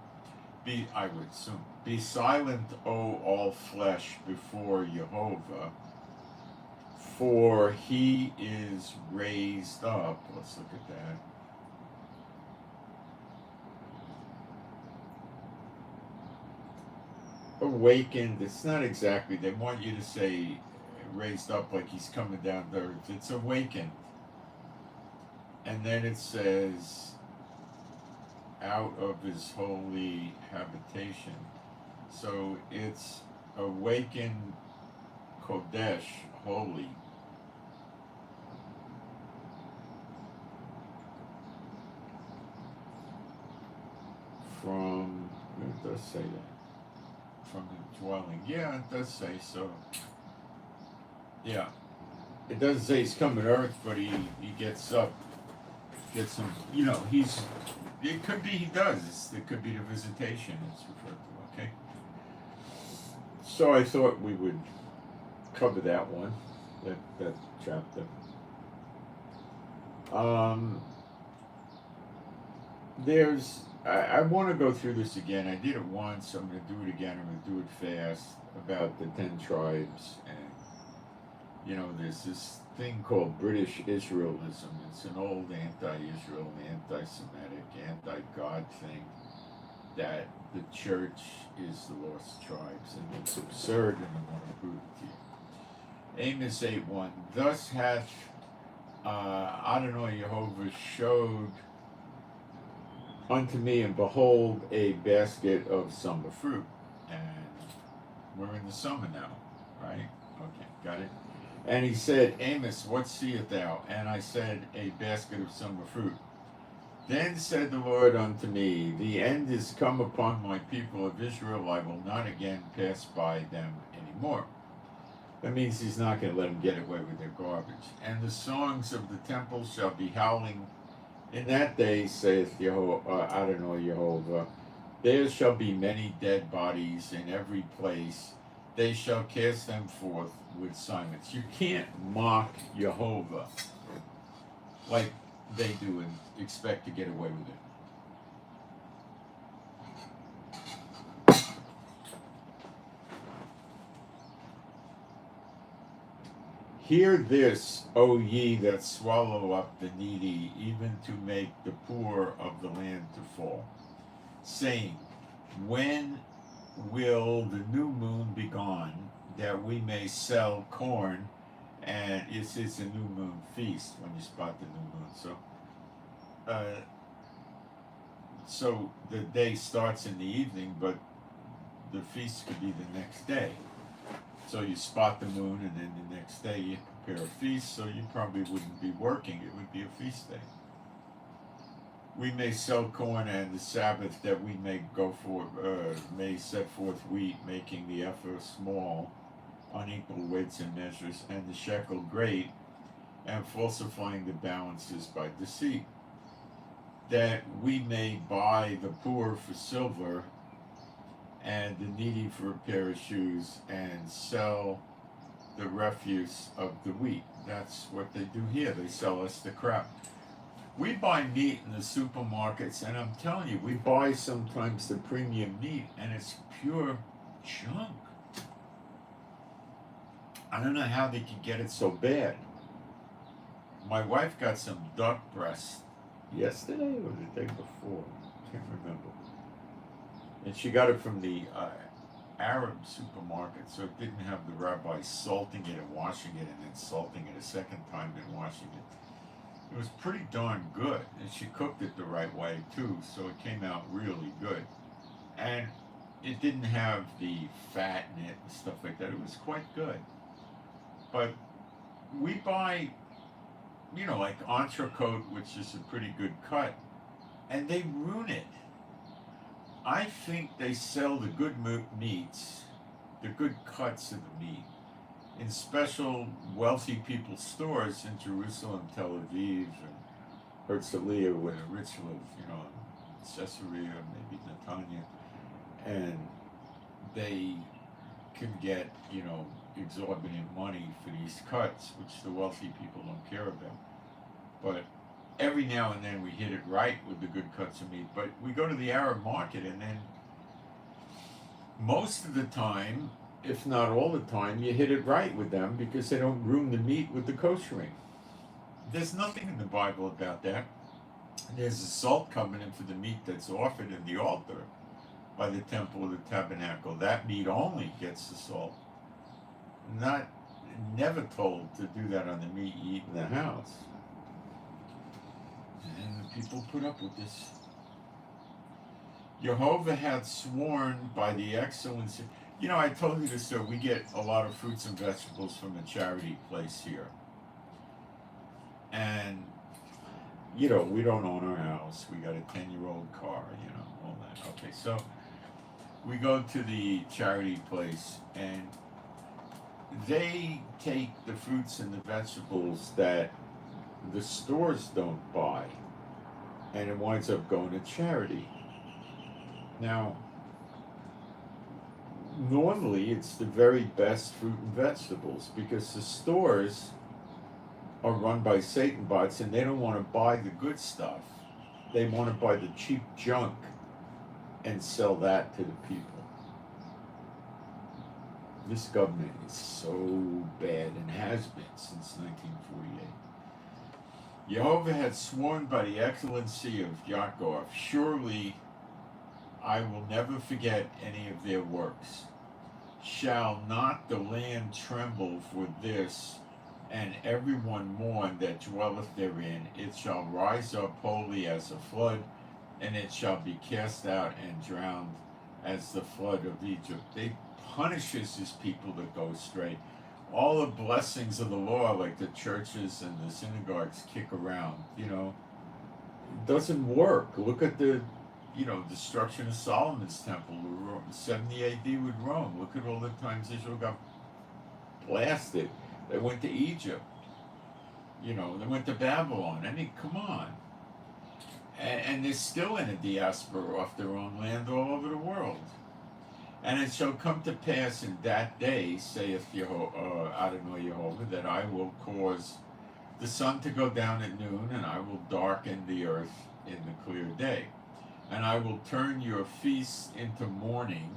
I would assume. Be silent, O all flesh, before Jehovah, for he is raised up. Let's look at that. Awakened, it's not exactly, they want you to say raised up like he's coming down to earth. It's awakened. And then it says out of his holy habitation. So it's awakened Kodesh, holy. From, it does say that. From the dwelling. Yeah, it does say so. Yeah. It doesn't say he's coming to earth, but he gets up, gets some, it could be he does. It could be the visitation it's referred to, okay? So I thought we would cover that one, that chapter. I want to go through this again. I did it once. I'm going to do it again. I'm going to do it fast about the 10 tribes. You know, there's this thing called British Israelism. It's an old anti-Israel, anti-Semitic, anti-God thing that the church is the lost tribes, and it's absurd, and I want to prove it to you. Amos 8:1. Thus hath Adonai Jehovah showed unto me, and behold, a basket of summer fruit. And we're in the summer now, right? Okay, got it? And he said, Amos, what seest thou? And I said, a basket of summer fruit. Then said the Lord unto me, the end is come upon my people of Israel. I will not again pass by them any more. That means he's not going to let them get away with their garbage. And the songs of the temple shall be howling in that day, saith Adonai Jehovah. There shall be many dead bodies in every place. They shall cast them forth with silence. You can't mock Jehovah like they do and expect to get away with it. Hear this, O ye that swallow up the needy, even to make the poor of the land to fall, saying, when will the new moon be gone, that we may sell corn? And it's a new moon feast when you spot the new moon. So the day starts in the evening, but the feast could be the next day. So you spot the moon, and then the next day you prepare a feast, so you probably wouldn't be working. It would be a feast day. We may sell corn, and the Sabbath that we may go for, may set forth wheat, making the ephah small, unequal weights and measures, and the shekel great, and falsifying the balances by deceit, that we may buy the poor for silver, and the needy for a pair of shoes, and sell the refuse of the wheat. That's what they do here. They sell us the crap. We buy meat in the supermarkets, and I'm telling you, we buy sometimes the premium meat, and it's pure junk. I don't know how they can get it so bad. My wife got some duck breast yesterday or the day before. I can't remember. And she got it from the Arab supermarket, so it didn't have the rabbis salting it and washing it and then salting it a second time and washing it. It was pretty darn good, and she cooked it the right way too, so it came out really good. And it didn't have the fat in it and stuff like that. It was quite good. But we buy, like entrecote, which is a pretty good cut, and they ruin it. I think they sell the good meats, the good cuts of the meat, in special wealthy people's stores in Jerusalem, Tel Aviv, and Herzliya, where the rich live, Caesarea, maybe Netanya, and they can get, exorbitant money for these cuts, which the wealthy people don't care about. But every now and then we hit it right with the good cuts of meat. But we go to the Arab market, and then most of the time, if not all the time, you hit it right with them because they don't ruin the meat with the koshering. There's nothing in the Bible about that. There's a salt covenant for the meat that's offered in the altar by the temple of the tabernacle. That meat only gets the salt. Never told to do that on the meat you eat in the house. And the people put up with this. Jehovah had sworn by the excellency. I told you this, so we get a lot of fruits and vegetables from a charity place here. And, we don't own our house. We got a 10-year-old car, all that. Okay, so we go to the charity place, and they take the fruits and the vegetables that the stores don't buy, and it winds up going to charity. Now, normally it's the very best fruit and vegetables because the stores are run by Satan bots, and they don't want to buy the good stuff. They want to buy the cheap junk and sell that to the people. This government is so bad and has been since 1948. Jehovah had sworn by the excellency of Yaakov, surely I will never forget any of their works. Shall not the land tremble for this, and everyone mourn that dwelleth therein? It shall rise up wholly as a flood, and it shall be cast out and drowned as the flood of Egypt. They punishes his people that go astray. All the blessings of the law, like the churches and the synagogues kick around, it doesn't work. Look at the, destruction of Solomon's temple, 70 AD with Rome. Look at all the times Israel got blasted. They went to Egypt. They went to Babylon. I mean, come on. And they're still in a diaspora off their own land all over the world. And it shall come to pass in that day, saith Adonai Jehovah, that I will cause the sun to go down at noon, and I will darken the earth in the clear day. And I will turn your feasts into mourning,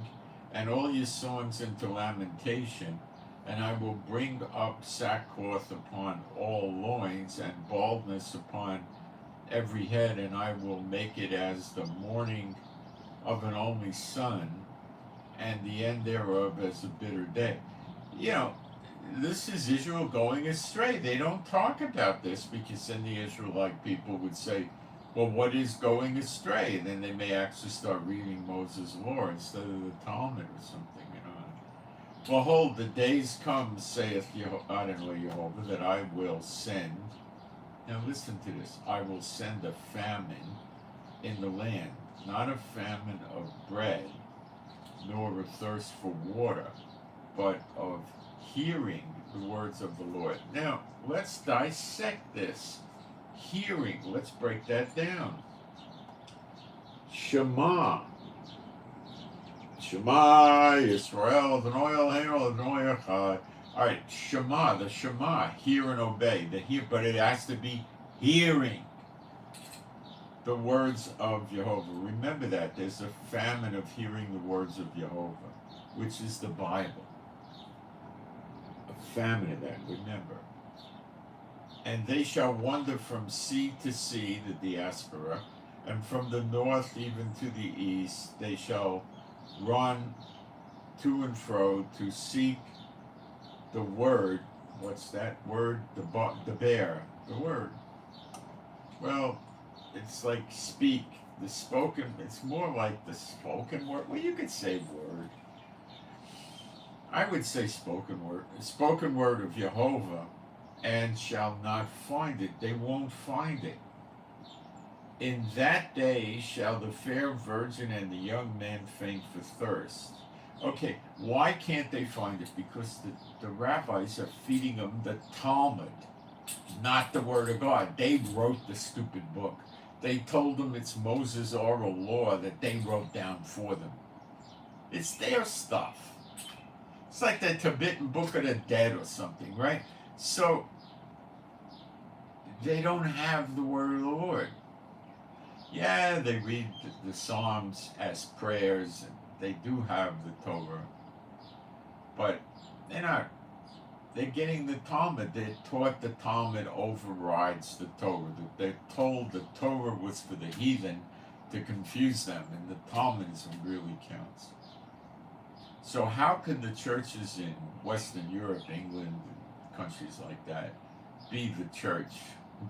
and all your songs into lamentation, and I will bring up sackcloth upon all loins, and baldness upon every head, and I will make it as the mourning of an only son, and the end thereof as a bitter day. This is Israel going astray. They don't talk about this because then the Israelite people would say, well, what is going astray? And then they may actually start reading Moses' law instead of the Talmud or something, Behold, the days come, saith Adonai Jehovah, that I will send. Now listen to this. I will send a famine in the land, not a famine of bread, nor a thirst for water, but of hearing the words of the Lord. Now, let's dissect this. Hearing, let's break that down. Shema. Shema, Yisrael, Adonai Eloheinu, Adonai Echad. All right, Shema, the Shema, hear and obey. But it has to be hearing the words of Jehovah. Remember that. There's a famine of hearing the words of Jehovah, which is the Bible. A famine of that, remember. And they shall wander from sea to sea, the diaspora, and from the north even to the east. They shall run to and fro to seek the word. What's that word? The bear. The word. Well, it's like speak. The spoken, it's more like the spoken word. Well, you could say word. I would say spoken word. Spoken word of Jehovah, and shall not find it. They won't find it. In that day shall the fair virgin and the young man faint for thirst. Okay, why can't they find it? Because the rabbis are feeding them the Talmud, not the Word of God. They wrote the stupid book. They told them it's Moses' oral law that they wrote down for them. It's their stuff. It's like the Tibetan Book of the Dead or something, right? So, they don't have the word of the Lord. Yeah, they read the Psalms as prayers, and they do have the Torah, but they're getting the Talmud. They're taught the Talmud overrides the Torah. They're told the Torah was for the heathen to confuse them, and the Talmud is what really counts. So how can the churches in Western Europe, England, countries like that, be the church,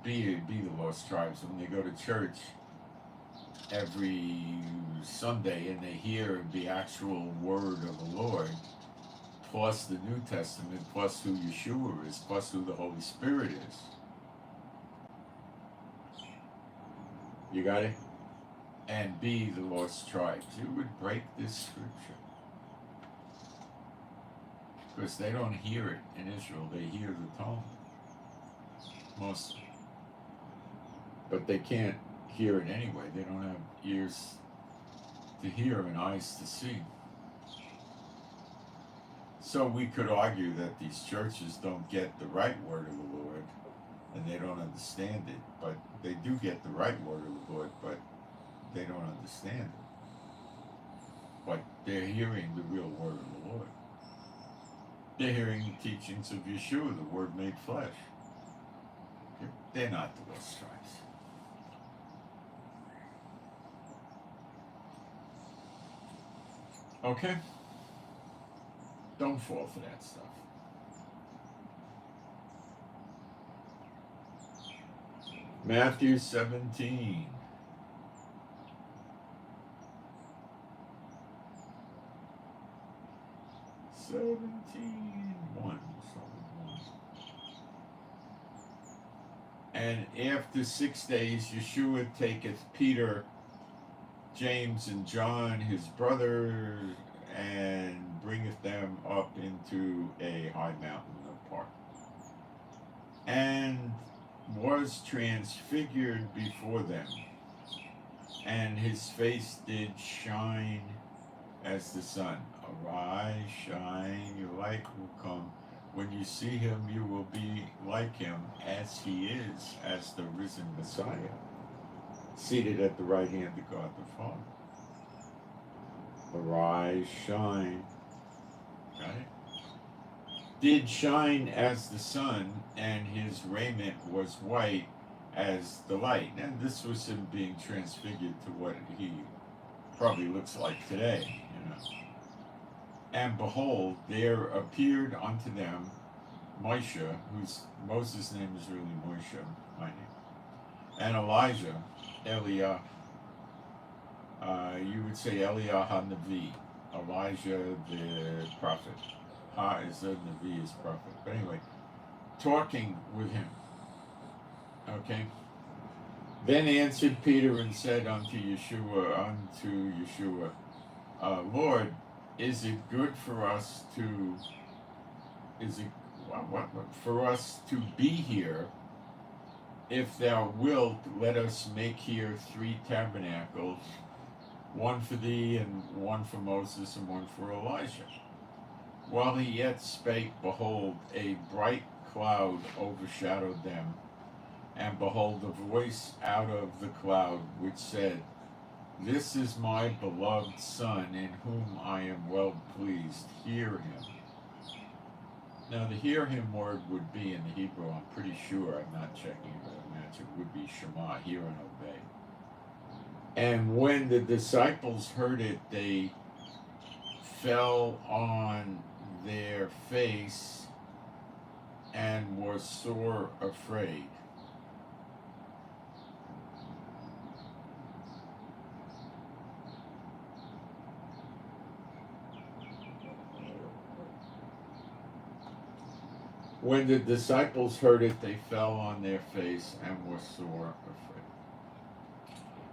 be the lost tribes? When they go to church every Sunday and they hear the actual word of the Lord, plus the New Testament, plus who Yeshua is, plus who the Holy Spirit is. You got it? And be the lost tribes. You would break this scripture. Because they don't hear it in Israel. They hear the Talmud. Mostly. But they can't hear it anyway. They don't have ears to hear and eyes to see. So we could argue that these churches don't get the right word of the Lord, and they don't understand it. But they do get the right word of the Lord, but they don't understand it. But they're hearing the real word of the Lord. They're hearing the teachings of Yeshua, the Word made flesh. They're not the lost tribes. Okay? Don't fall for that stuff. Matthew 17. One. And after 6 days, Yeshua taketh Peter, James, and John, his brother, and bringeth them up into a high mountain apart, and was transfigured before them, and his face did shine as the sun. Arise, shine, your light will come. When you see him, you will be like him, as he is, as the risen Messiah, seated at the right hand of God the Father. Arise, shine. Got it? Did shine as the sun, and his raiment was white as the light. And this was him being transfigured to what he probably looks like today, you know. And behold, there appeared unto them Moshe, whose Moses' name is really Moshe, my name, and Elijah, Eliah. You would say Eliah HaNavi, Elijah the prophet. Ha is the Navi is prophet. But anyway, talking with him. Okay. Then answered Peter and said unto Yeshua, Lord, is it good for us to be here? If thou wilt, let us make here 3 tabernacles, one for thee, and one for Moses, and one for Elijah. While he yet spake, behold, a bright cloud overshadowed them, and behold, a voice out of the cloud which said, This is my beloved Son, in whom I am well pleased. Hear him. Now, the hear him word would be in the Hebrew, I'm pretty sure, I'm not checking, but I imagine it would be Shema, hear and obey. And when the disciples heard it, they fell on their face and were sore afraid. When the disciples heard it, they fell on their face and were sore afraid.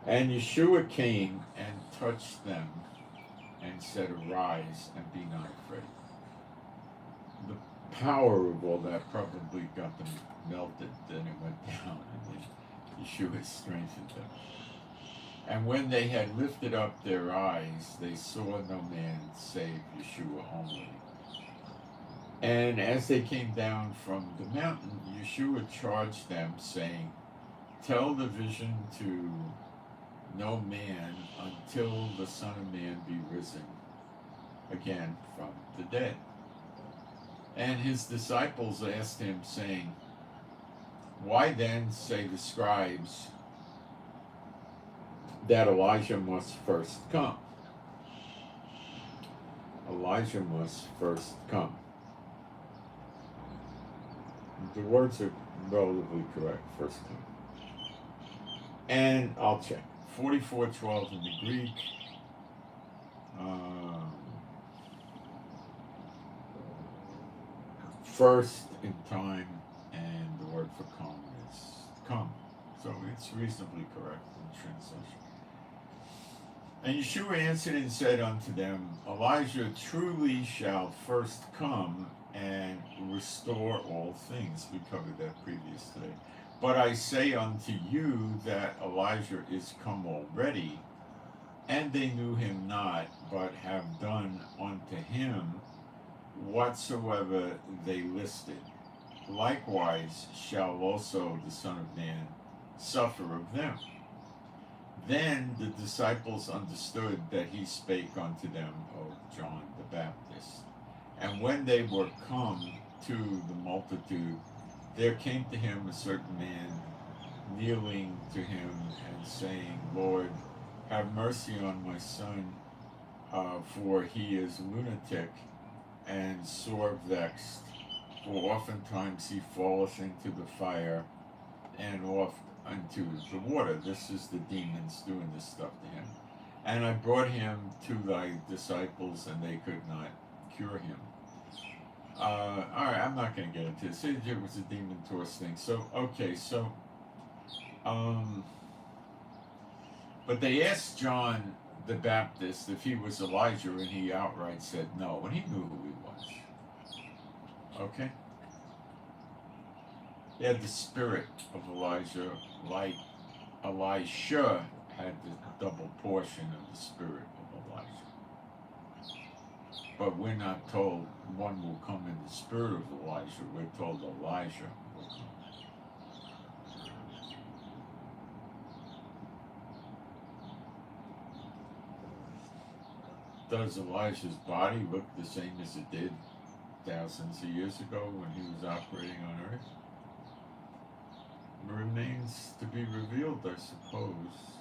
And Yeshua came and touched them and said, Arise and be not afraid. The power of all that probably got them melted. Then it went down, and then Yeshua strengthened them. And when they had lifted up their eyes, they saw no man save Yeshua only. And as they came down from the mountain, Yeshua charged them, saying, Tell the vision to no man until the Son of Man be risen again from the dead. And his disciples asked him, saying, Why then say the scribes that Elijah must first come? Elijah must first come. The words are relatively correct, first time. And I'll check. 44:12 in the Greek. First in time, and the word for come is come. So it's reasonably correct in translation. And Yeshua answered and said unto them, Elijah truly shall first come and restore all things. We covered that previous today. But I say unto you that Elijah is come already, and they knew him not, but have done unto him whatsoever they listed. Likewise shall also the Son of Man suffer of them. Then the disciples understood that he spake unto them of John the Baptist. And when they were come to the multitude, there came to him a certain man, kneeling to him and saying, Lord, have mercy on my son, for he is lunatic and sore vexed, for oftentimes he falleth into the fire and oft unto the water. This is the demons doing this stuff to him. And I brought him to thy disciples, and they could not cure him. All right, I'm not going to get into this. It was a demon-tossed thing. So, okay, so, but they asked John the Baptist if he was Elijah, and he outright said no, and he knew who he was. Okay? He had the spirit of Elijah, like Elisha had the double portion of the spirit of Elijah. But we're not told one will come in the spirit of Elijah. We're told Elijah will come. Does Elijah's body look the same as it did thousands of years ago when he was operating on earth? It remains to be revealed, I suppose.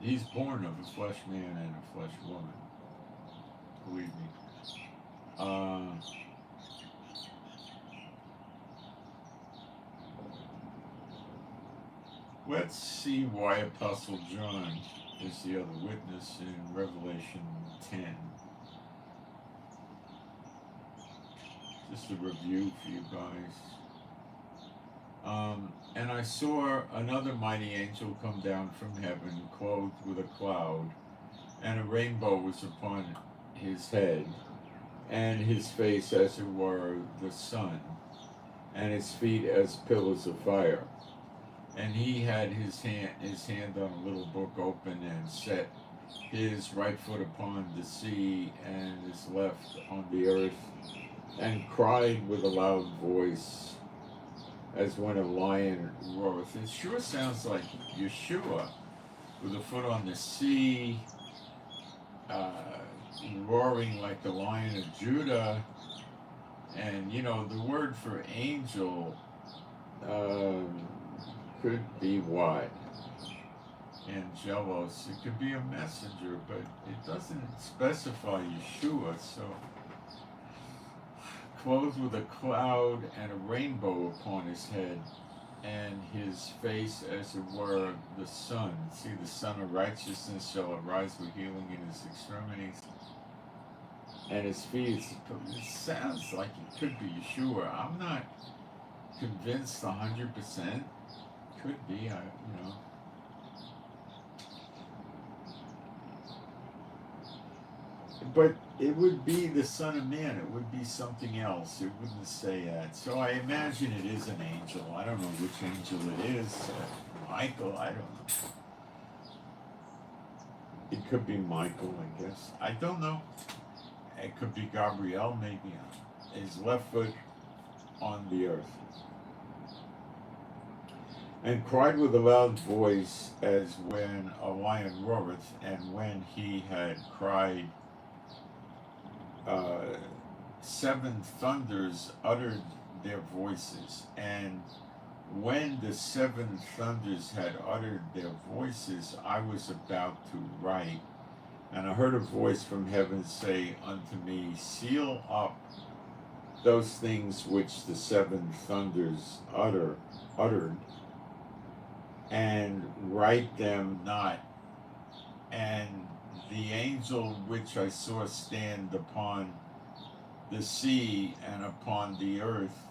He's born of a flesh man and a flesh woman. Believe me. Let's see why Apostle John is the other witness in Revelation 10. Just a review for you guys. And I saw another mighty angel come down from heaven, clothed with a cloud, and a rainbow was upon his head, and his face as it were the sun, and his feet as pillars of fire. And he had his hand on a little book open, and set his right foot upon the sea, and his left on the earth, and cried with a loud voice, as when a lion roareth. It sure sounds like Yeshua, with a foot on the sea, roaring like the Lion of Judah. And you know, the word for angel could be what? Angelos. It could be a messenger, but it doesn't specify Yeshua. So, clothed with a cloud and a rainbow upon his head, and his face as it were the sun. See, the sun of righteousness shall arise with healing in his extremities. And his feet, it sounds like it could be Yeshua. I'm not convinced 100%. Could be, But it would be the Son of Man. It would be something else. It wouldn't say that. So I imagine it is an angel. I don't know which angel it is. Michael, I don't know. It could be Michael, I guess. I don't know. It could be Gabriel, maybe. His left foot on the earth. And cried with a loud voice, as when a lion roareth. And when he had cried, 7 thunders uttered their voices. And when the 7 thunders had uttered their voices, I was about to write. And I heard a voice from heaven say unto me, seal up those things which the 7 thunders uttered, and write them not. And the angel which I saw stand upon the sea and upon the earth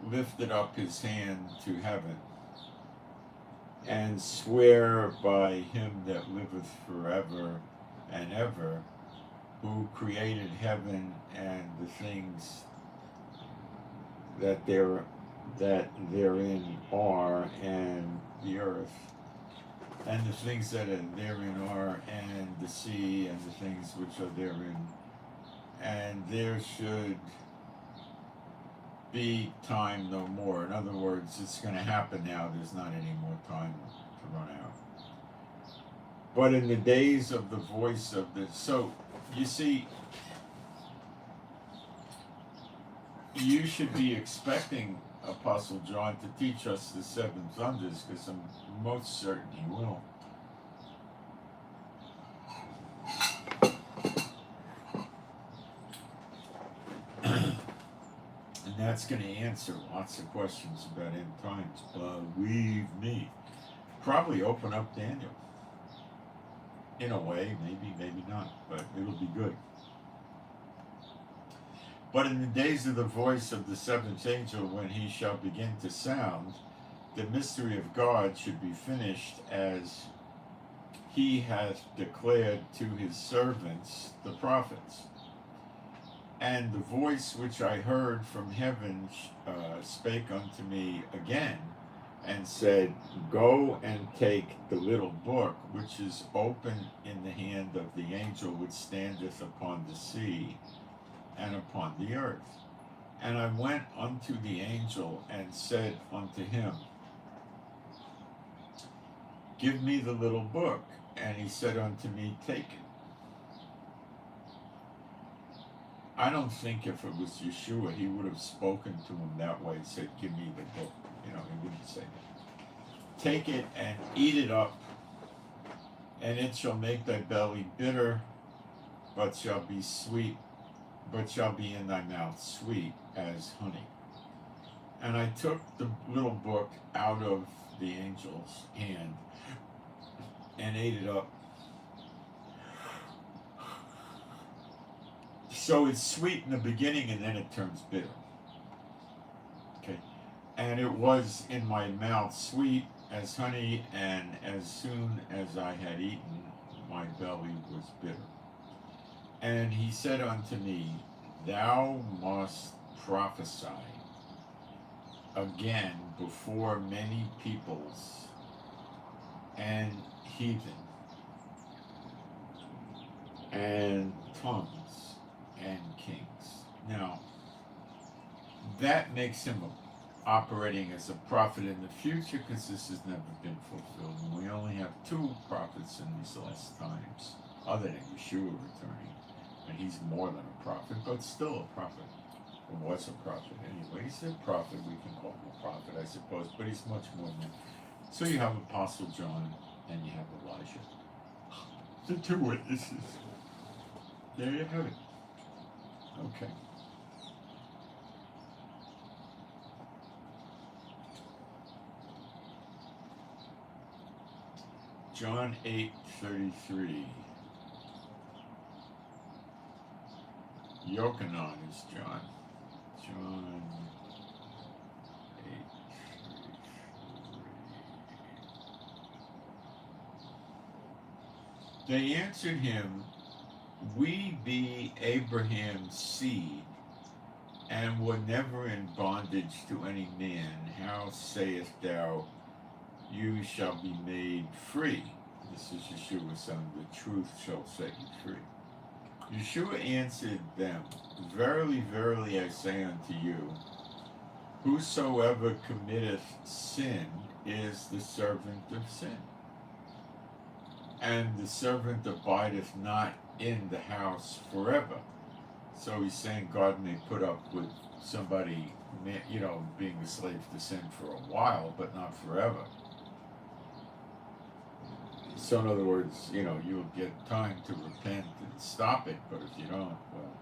lifted up his hand to heaven, and swear by him that liveth forever and ever, who created heaven and the things that therein are, and the earth, and the things that therein are, and the sea, and the things which are therein. And there should be time no more. In other words, it's going to happen now. There's not any more time to run out. But in the days of the voice of the... So, you see, you should be expecting Apostle John to teach us the seven thunders, because I'm most certain he will. And that's going to answer lots of questions about end times. Believe me. Probably open up Daniel. In a way, maybe not, but it'll be good. But in the days of the voice of the seventh angel, when he shall begin to sound, the mystery of God should be finished, as he hath declared to his servants the prophets. And the voice which I heard from heaven spake unto me again, and said, Go and take the little book which is open in the hand of the angel which standeth upon the sea and upon the earth. And I went unto the angel and said unto him, Give me the little book. And he said unto me, Take it. I don't think if it was Yeshua, he would have spoken to him that way, said, Give me the book. You know, he wouldn't say that. Take it and eat it up, and it shall make thy belly bitter, but shall be in thy mouth sweet as honey. And I took the little book out of the angel's hand and ate it up. So it's sweet in the beginning, and then it turns bitter. Okay. And it was in my mouth sweet as honey, and as soon as I had eaten, my belly was bitter. And he said unto me, Thou must prophesy again before many peoples and heathen and tongues and kings. Now, that makes him operating as a prophet in the future, because this has never been fulfilled. And we only have two prophets in these last times, other than Yeshua returning. And he's more than a prophet, but still a prophet. Or was a prophet anyway. He's a prophet, we can call him a prophet, I suppose, but he's much more than that. So you have Apostle John and you have Elijah. The two witnesses. There you have it. Okay. John 8:33. Yochanan is John. John 8:33. They answered him, We be Abraham's seed, and were never in bondage to any man. How sayest thou, You shall be made free? This is Yeshua saying, The truth shall set you free. Yeshua answered them, Verily, verily, I say unto you, whosoever committeth sin is the servant of sin. And the servant abideth not in the house forever. So he's saying God may put up with somebody, being a slave to sin for a while, but not forever. So in other words, you'll get time to repent and stop it, but if you don't, well.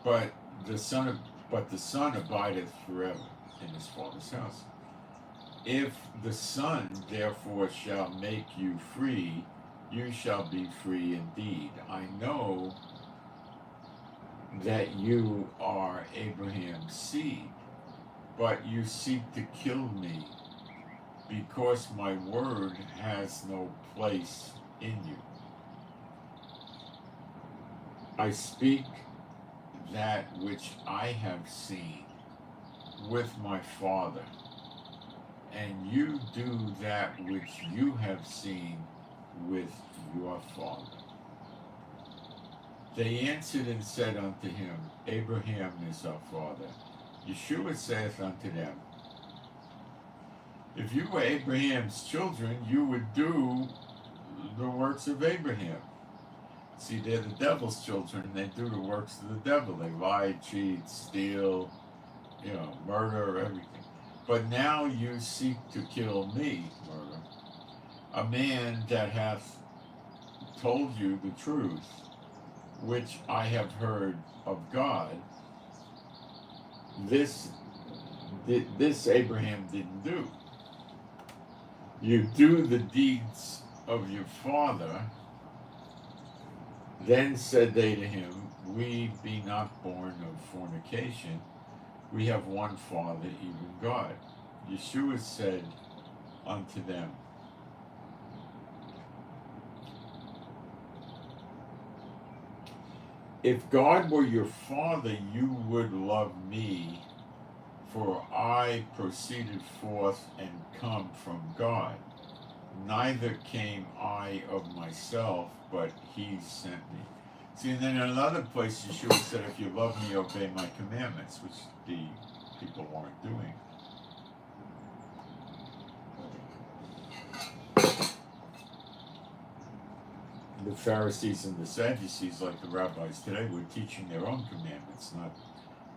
But the Son abideth forever in his Father's house. If the Son therefore shall make you free, you shall be free indeed. I know that you are Abraham's seed, but you seek to kill me, because my word has no place in you. I speak that which I have seen with my Father, and you do that which you have seen with your father. They answered and said unto him, Abraham is our father. Yeshua saith unto them, If you were Abraham's children, you would do the works of Abraham. See, they're the devil's children, and they do the works of the devil. They lie, cheat, steal, murder, everything. But now you seek to kill me, murder, a man that hath told you the truth, which I have heard of God. This Abraham didn't do. You do the deeds of your father. Then said they to him, we be not born of fornication. We have one Father, even God. Yeshua said unto them, if God were your Father, you would love me, for I proceeded forth and come from God. Neither came I of myself, but he sent me. See, and then in another place, Yeshua said, if you love me, obey my commandments, which the people weren't doing. The Pharisees and the Sadducees, like the rabbis today, were teaching their own commandments, not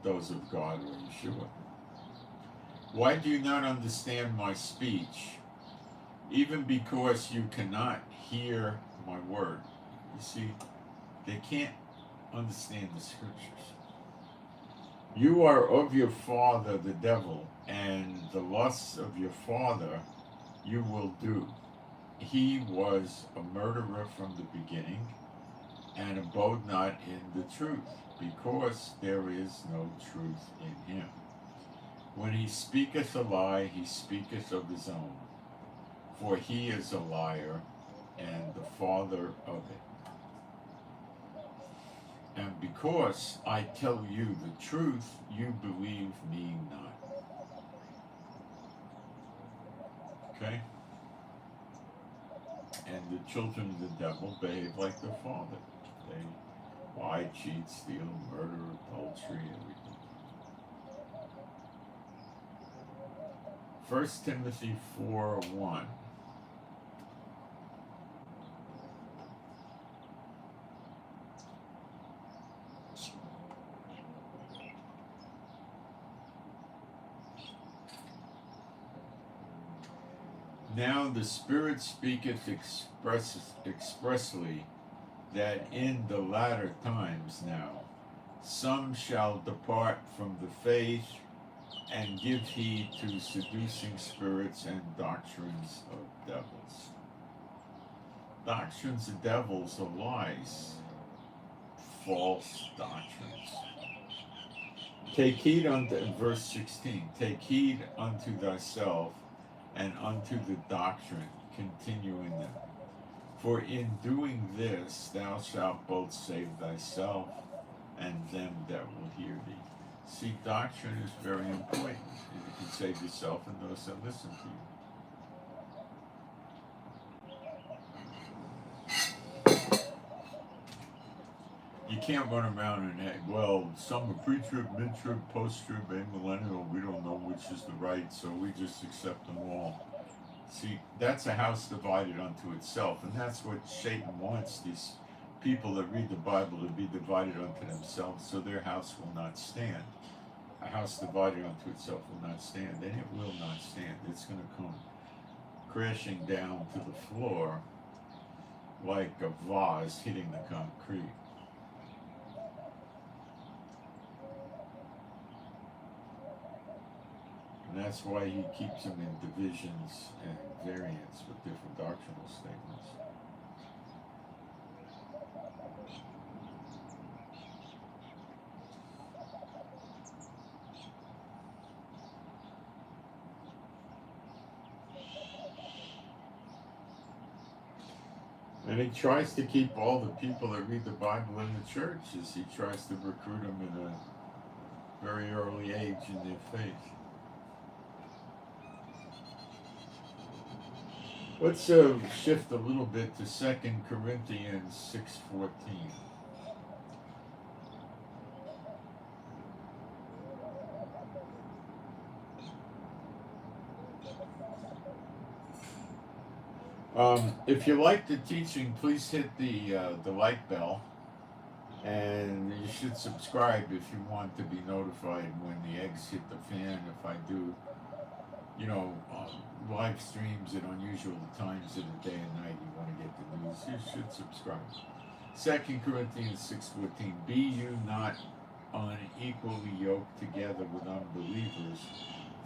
those of God or Yeshua. Why do you not understand my speech? Even because you cannot hear my word. You see, they can't understand the scriptures. You are of your father, the devil, and the lusts of your father you will do. He was a murderer from the beginning, and abode not in the truth, because there is no truth in him. When he speaketh a lie, he speaketh of his own, for he is a liar and the father of it. And because I tell you the truth, you believe me not. Okay? And the children of the devil behave like their father. They lie, cheat, steal, murder, adultery, everything. 1 Timothy 4:1. Now the Spirit speaketh expressly that in the latter times now some shall depart from the faith and give heed to seducing spirits and doctrines of devils. Doctrines of devils are lies, false doctrines. Take heed unto, verse 16, take heed unto thyself and unto the doctrine, continue in them. For in doing this thou shalt both save thyself and them that will hear thee. See, doctrine is very important. You can save yourself and those that listen to you. You can't run around and say, well, some are pre-trib, mid-trib, post-trib, amillennial, we don't know which is the right, so we just accept them all. See, that's a house divided unto itself, and that's what Satan wants these people that read the Bible to be divided unto themselves, so their house will not stand. A house divided unto itself will not stand, and it will not stand. It's going to come crashing down to the floor like a vase hitting the concrete. And that's why he keeps them in divisions and variants with different doctrinal statements. And he tries to keep all the people that read the Bible in the churches. He tries to recruit them at a very early age in their faith. Let's shift a little bit to 2 Corinthians 6:14. If you like the teaching, please hit the like bell, and you should subscribe if you want to be notified when the eggs hit the fan. If I do, live streams at unusual times of the day and night, you want to get the news, you should subscribe. 2 Corinthians 6:14. Be you not unequally yoked together with unbelievers.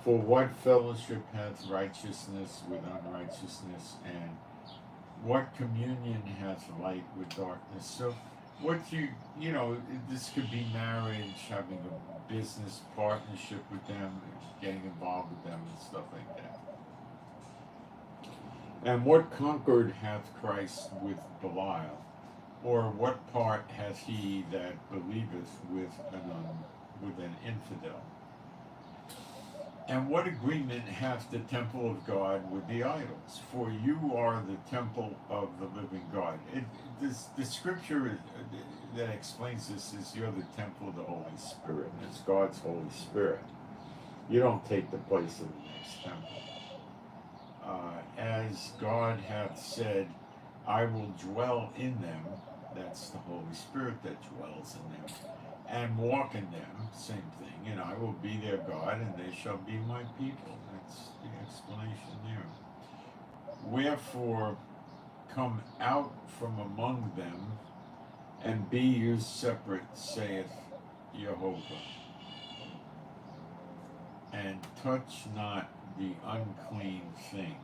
For what fellowship hath righteousness with unrighteousness, and what communion hath light with darkness? So, this could be marriage, having a business partnership with them, getting involved with them, and stuff like that. And what concord hath Christ with Belial? Or what part hath he that believeth with an infidel? And what agreement hath the temple of God with the idols? For you are the temple of the living God. The scripture that explains this is you're the temple of the Holy Spirit, and it's God's Holy Spirit. You don't take the place of the next temple. As God hath said, I will dwell in them. That's the Holy Spirit that dwells in them, and walk in them. Same thing. And I will be their God, and they shall be my people. That's the explanation there. Wherefore, come out from among them, and be you separate, saith Jehovah, and touch not the unclean thing.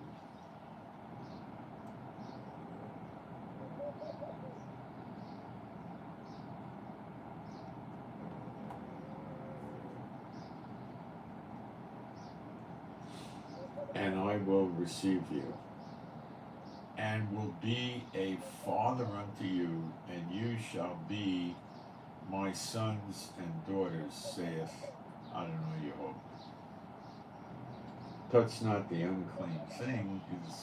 And I will receive you, and will be a father unto you, and you shall be my sons and daughters, saith Adonai Jehovah. Touch not the unclean thing is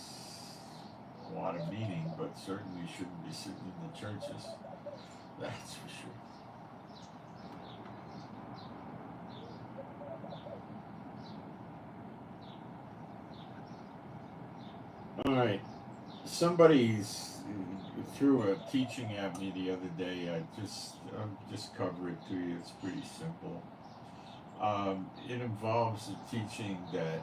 a lot of meaning, but certainly shouldn't be sitting in the churches. That's for sure. All right. Somebody's threw a teaching at me the other day. I'll just cover it to you. It's pretty simple. It involves a teaching that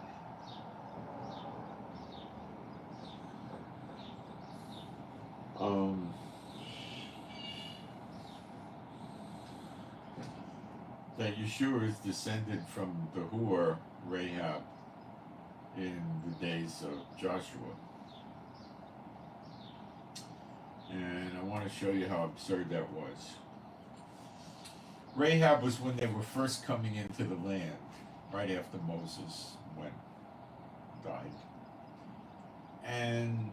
that Yeshua is descended from the whore Rahab in the days of Joshua. And I want to show you how absurd that was. Rahab was when they were first coming into the land, right after Moses died. And,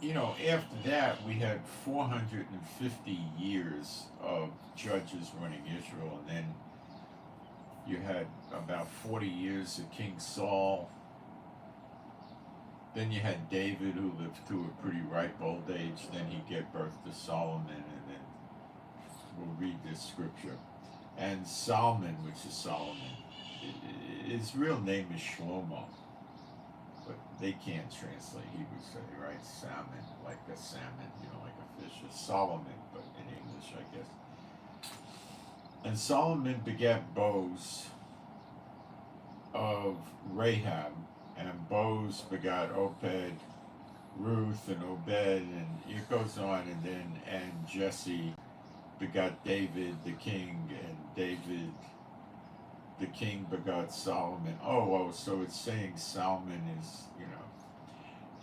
after that, we had 450 years of judges running Israel, and then you had about 40 years of King Saul. Then you had David, who lived to a pretty ripe old age. Then he gave birth to Solomon, and then we'll read this scripture. And Solomon, which is Solomon, his real name is Shlomo, but they can't translate Hebrew, so they write salmon, like a salmon, like a fish. It's Solomon, but in English, I guess. And Solomon begat Boaz of Rahab, and Boaz begot Obed, Ruth, and Obed, and it goes on, and Jesse begot David the king, and David the king begot Solomon. So it's saying Solomon is,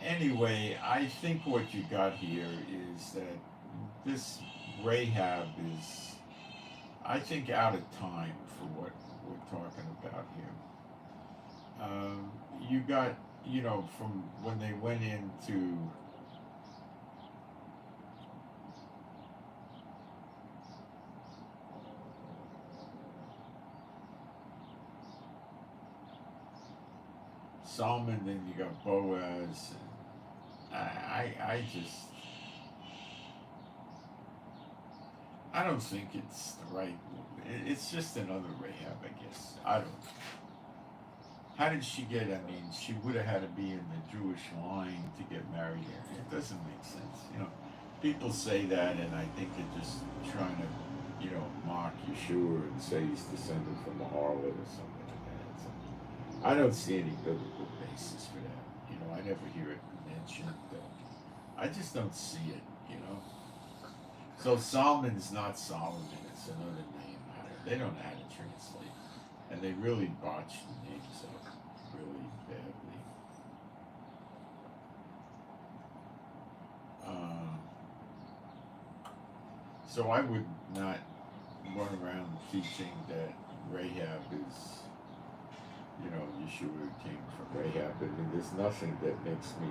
Anyway, I think what you got here is that this Rahab is, I think, out of time for what we're talking about here. You got, from when they went into Solomon, then you got Boaz. I don't think it's the right. It's just another Rahab, I guess. I don't. how did she get? I mean, she would have had to be in the Jewish line to get married. It doesn't make sense. People say that, and I think they're just trying to, mock Yeshua and say he's descended from a harlot or something like that. So I don't see any biblical basis for that. I never hear it mentioned. I just don't see it. So Solomon's not Solomon. It's another name. They don't know how to translate. And they really botched the names up really badly. So I would not run around teaching that Rahab is, Yeshua came from Rahab. I mean, there's nothing that makes me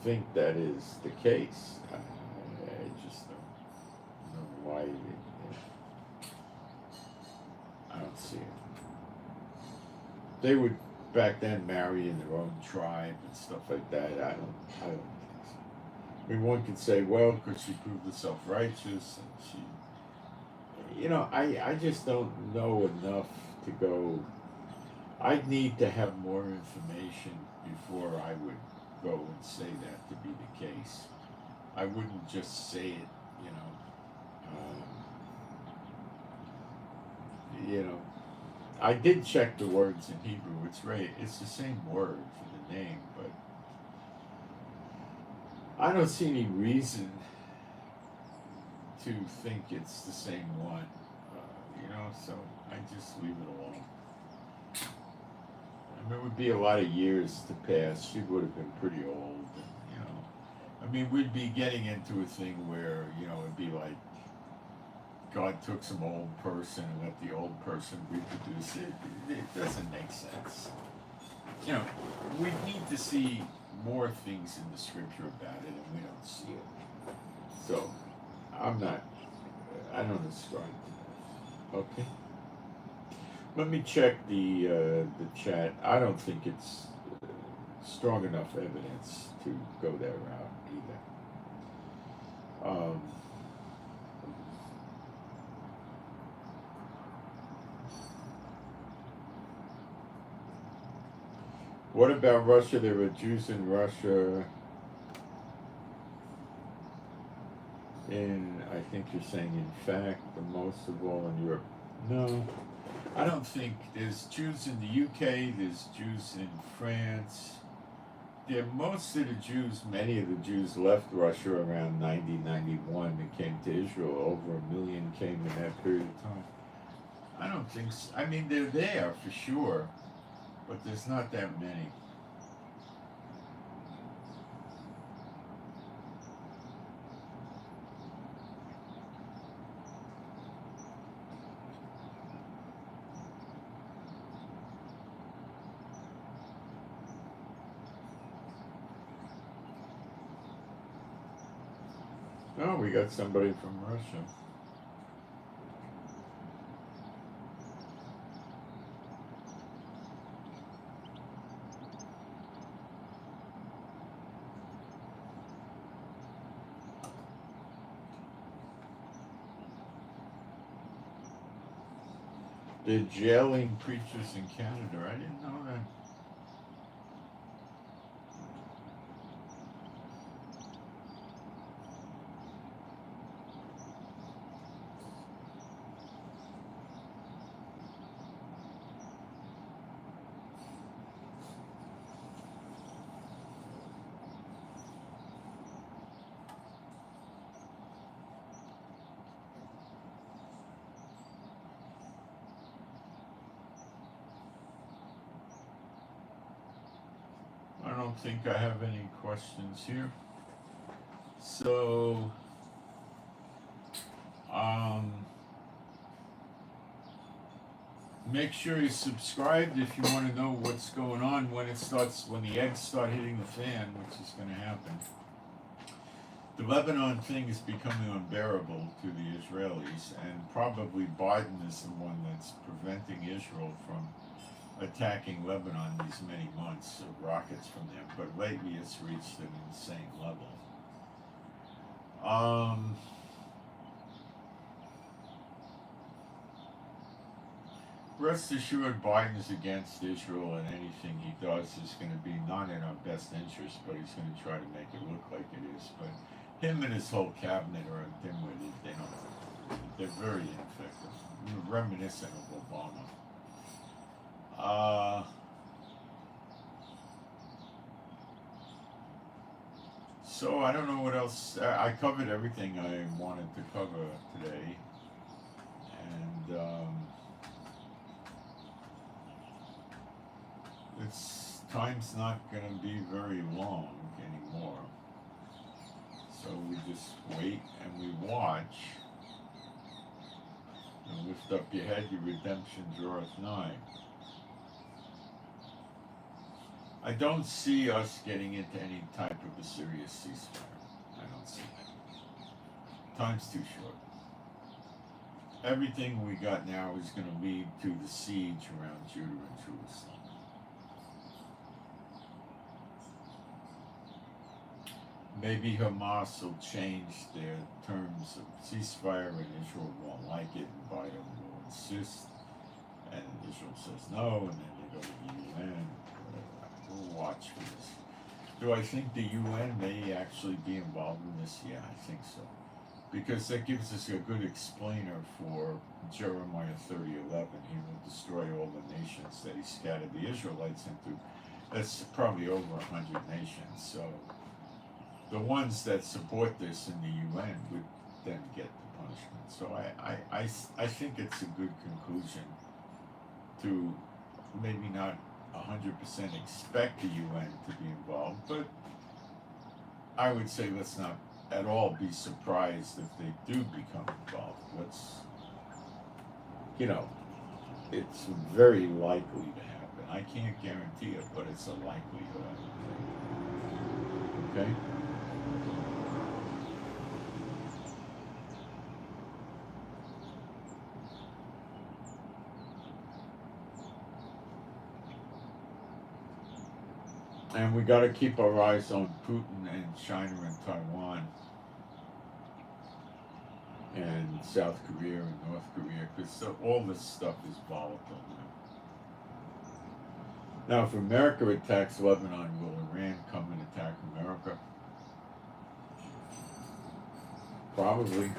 think that is the case. I just don't know why. I don't see it. They would back then marry in their own tribe and stuff like that. I don't think so. I mean, one could say, well, because she proved herself righteous, and she, I just don't know enough to go. I'd need to have more information before I would go and say that to be the case. I wouldn't just say it, I did check the words in Hebrew. It's the same word for the name, but I don't see any reason to think it's the same one. So I just leave it alone. I mean, it would be a lot of years to pass. She would have been pretty old, and, I mean, we'd be getting into a thing where, it'd be like God took some old person and let the old person reproduce it. It doesn't make sense. We need to see more things in the scripture about it, and we don't see it. So, I don't ascribe to that. Okay? Let me check the chat. I don't think it's strong enough evidence to go that route either. What about Russia? There were Jews in Russia. I think you're saying, in fact, the most of all in Europe. No, I don't think. There's Jews in the UK, there's Jews in France. Most of the Jews, many of the Jews left Russia around 1991 and came to Israel. Over 1 million came in that period of time. I don't think so. I mean, they're there for sure, but there's not that many. Oh, we got somebody from Russia. They're jailing preachers in Canada. I didn't know that. I don't think I have any questions here. So, make sure you're subscribed if you want to know what's going on when the eggs start hitting the fan, which is going to happen. The Lebanon thing is becoming unbearable to the Israelis, and probably Biden is the one that's preventing Israel from attacking Lebanon these many months of rockets from them, but lately it's reached an insane level. rest assured Biden's against Israel, and anything he does is going to be not in our best interest, but he's going to try to make it look like it is. But him and his whole cabinet are dim-witted. They're very ineffective. Reminiscent of Obama. So I don't know what else. I covered everything I wanted to cover today, and time's not going to be very long anymore. So we just wait and we watch. And lift up your head, your redemption draweth nigh. I don't see us getting into any type of a serious ceasefire. I don't see that. Time's too short. Everything we got now is going to lead to the siege around Judah and Jerusalem. Maybe Hamas will change their terms of ceasefire and Israel won't like it and Biden will insist and Israel says no and then they go to the UN. We'll watch for this. Do I think the UN may actually be involved in this? Yeah, I think so. Because that gives us a good explainer for Jeremiah 30:11. He will destroy all the nations that he scattered the Israelites into. That's probably over 100 nations. So the ones that support this in the UN would then get the punishment. So I think it's a good conclusion to maybe not 100% expect the UN to be involved, but I would say let's not at all be surprised if they do become involved. It's very likely to happen. I can't guarantee it, but it's a likelihood. Okay? And we got to keep our eyes on Putin and China and Taiwan and South Korea and North Korea, because all this stuff is volatile now. Now, if America attacks Lebanon, will Iran come and attack America? Probably,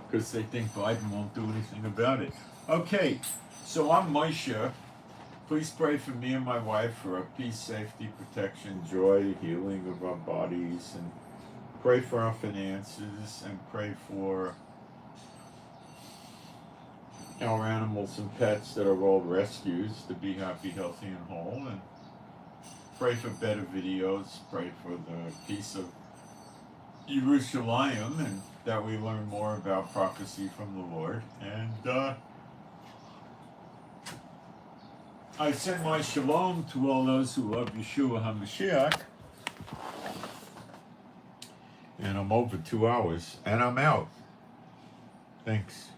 because they think Biden won't do anything about it. Okay, so I'm Moshe. Please pray for me and my wife for our peace, safety, protection, joy, healing of our bodies, and pray for our finances, and pray for our animals and pets that are all rescues to be happy, healthy, and whole, and pray for better videos, pray for the peace of Jerusalem, and that we learn more about prophecy from the Lord, and I send my shalom to all those who love Yeshua HaMashiach. And I'm over 2 hours, and I'm out. Thanks.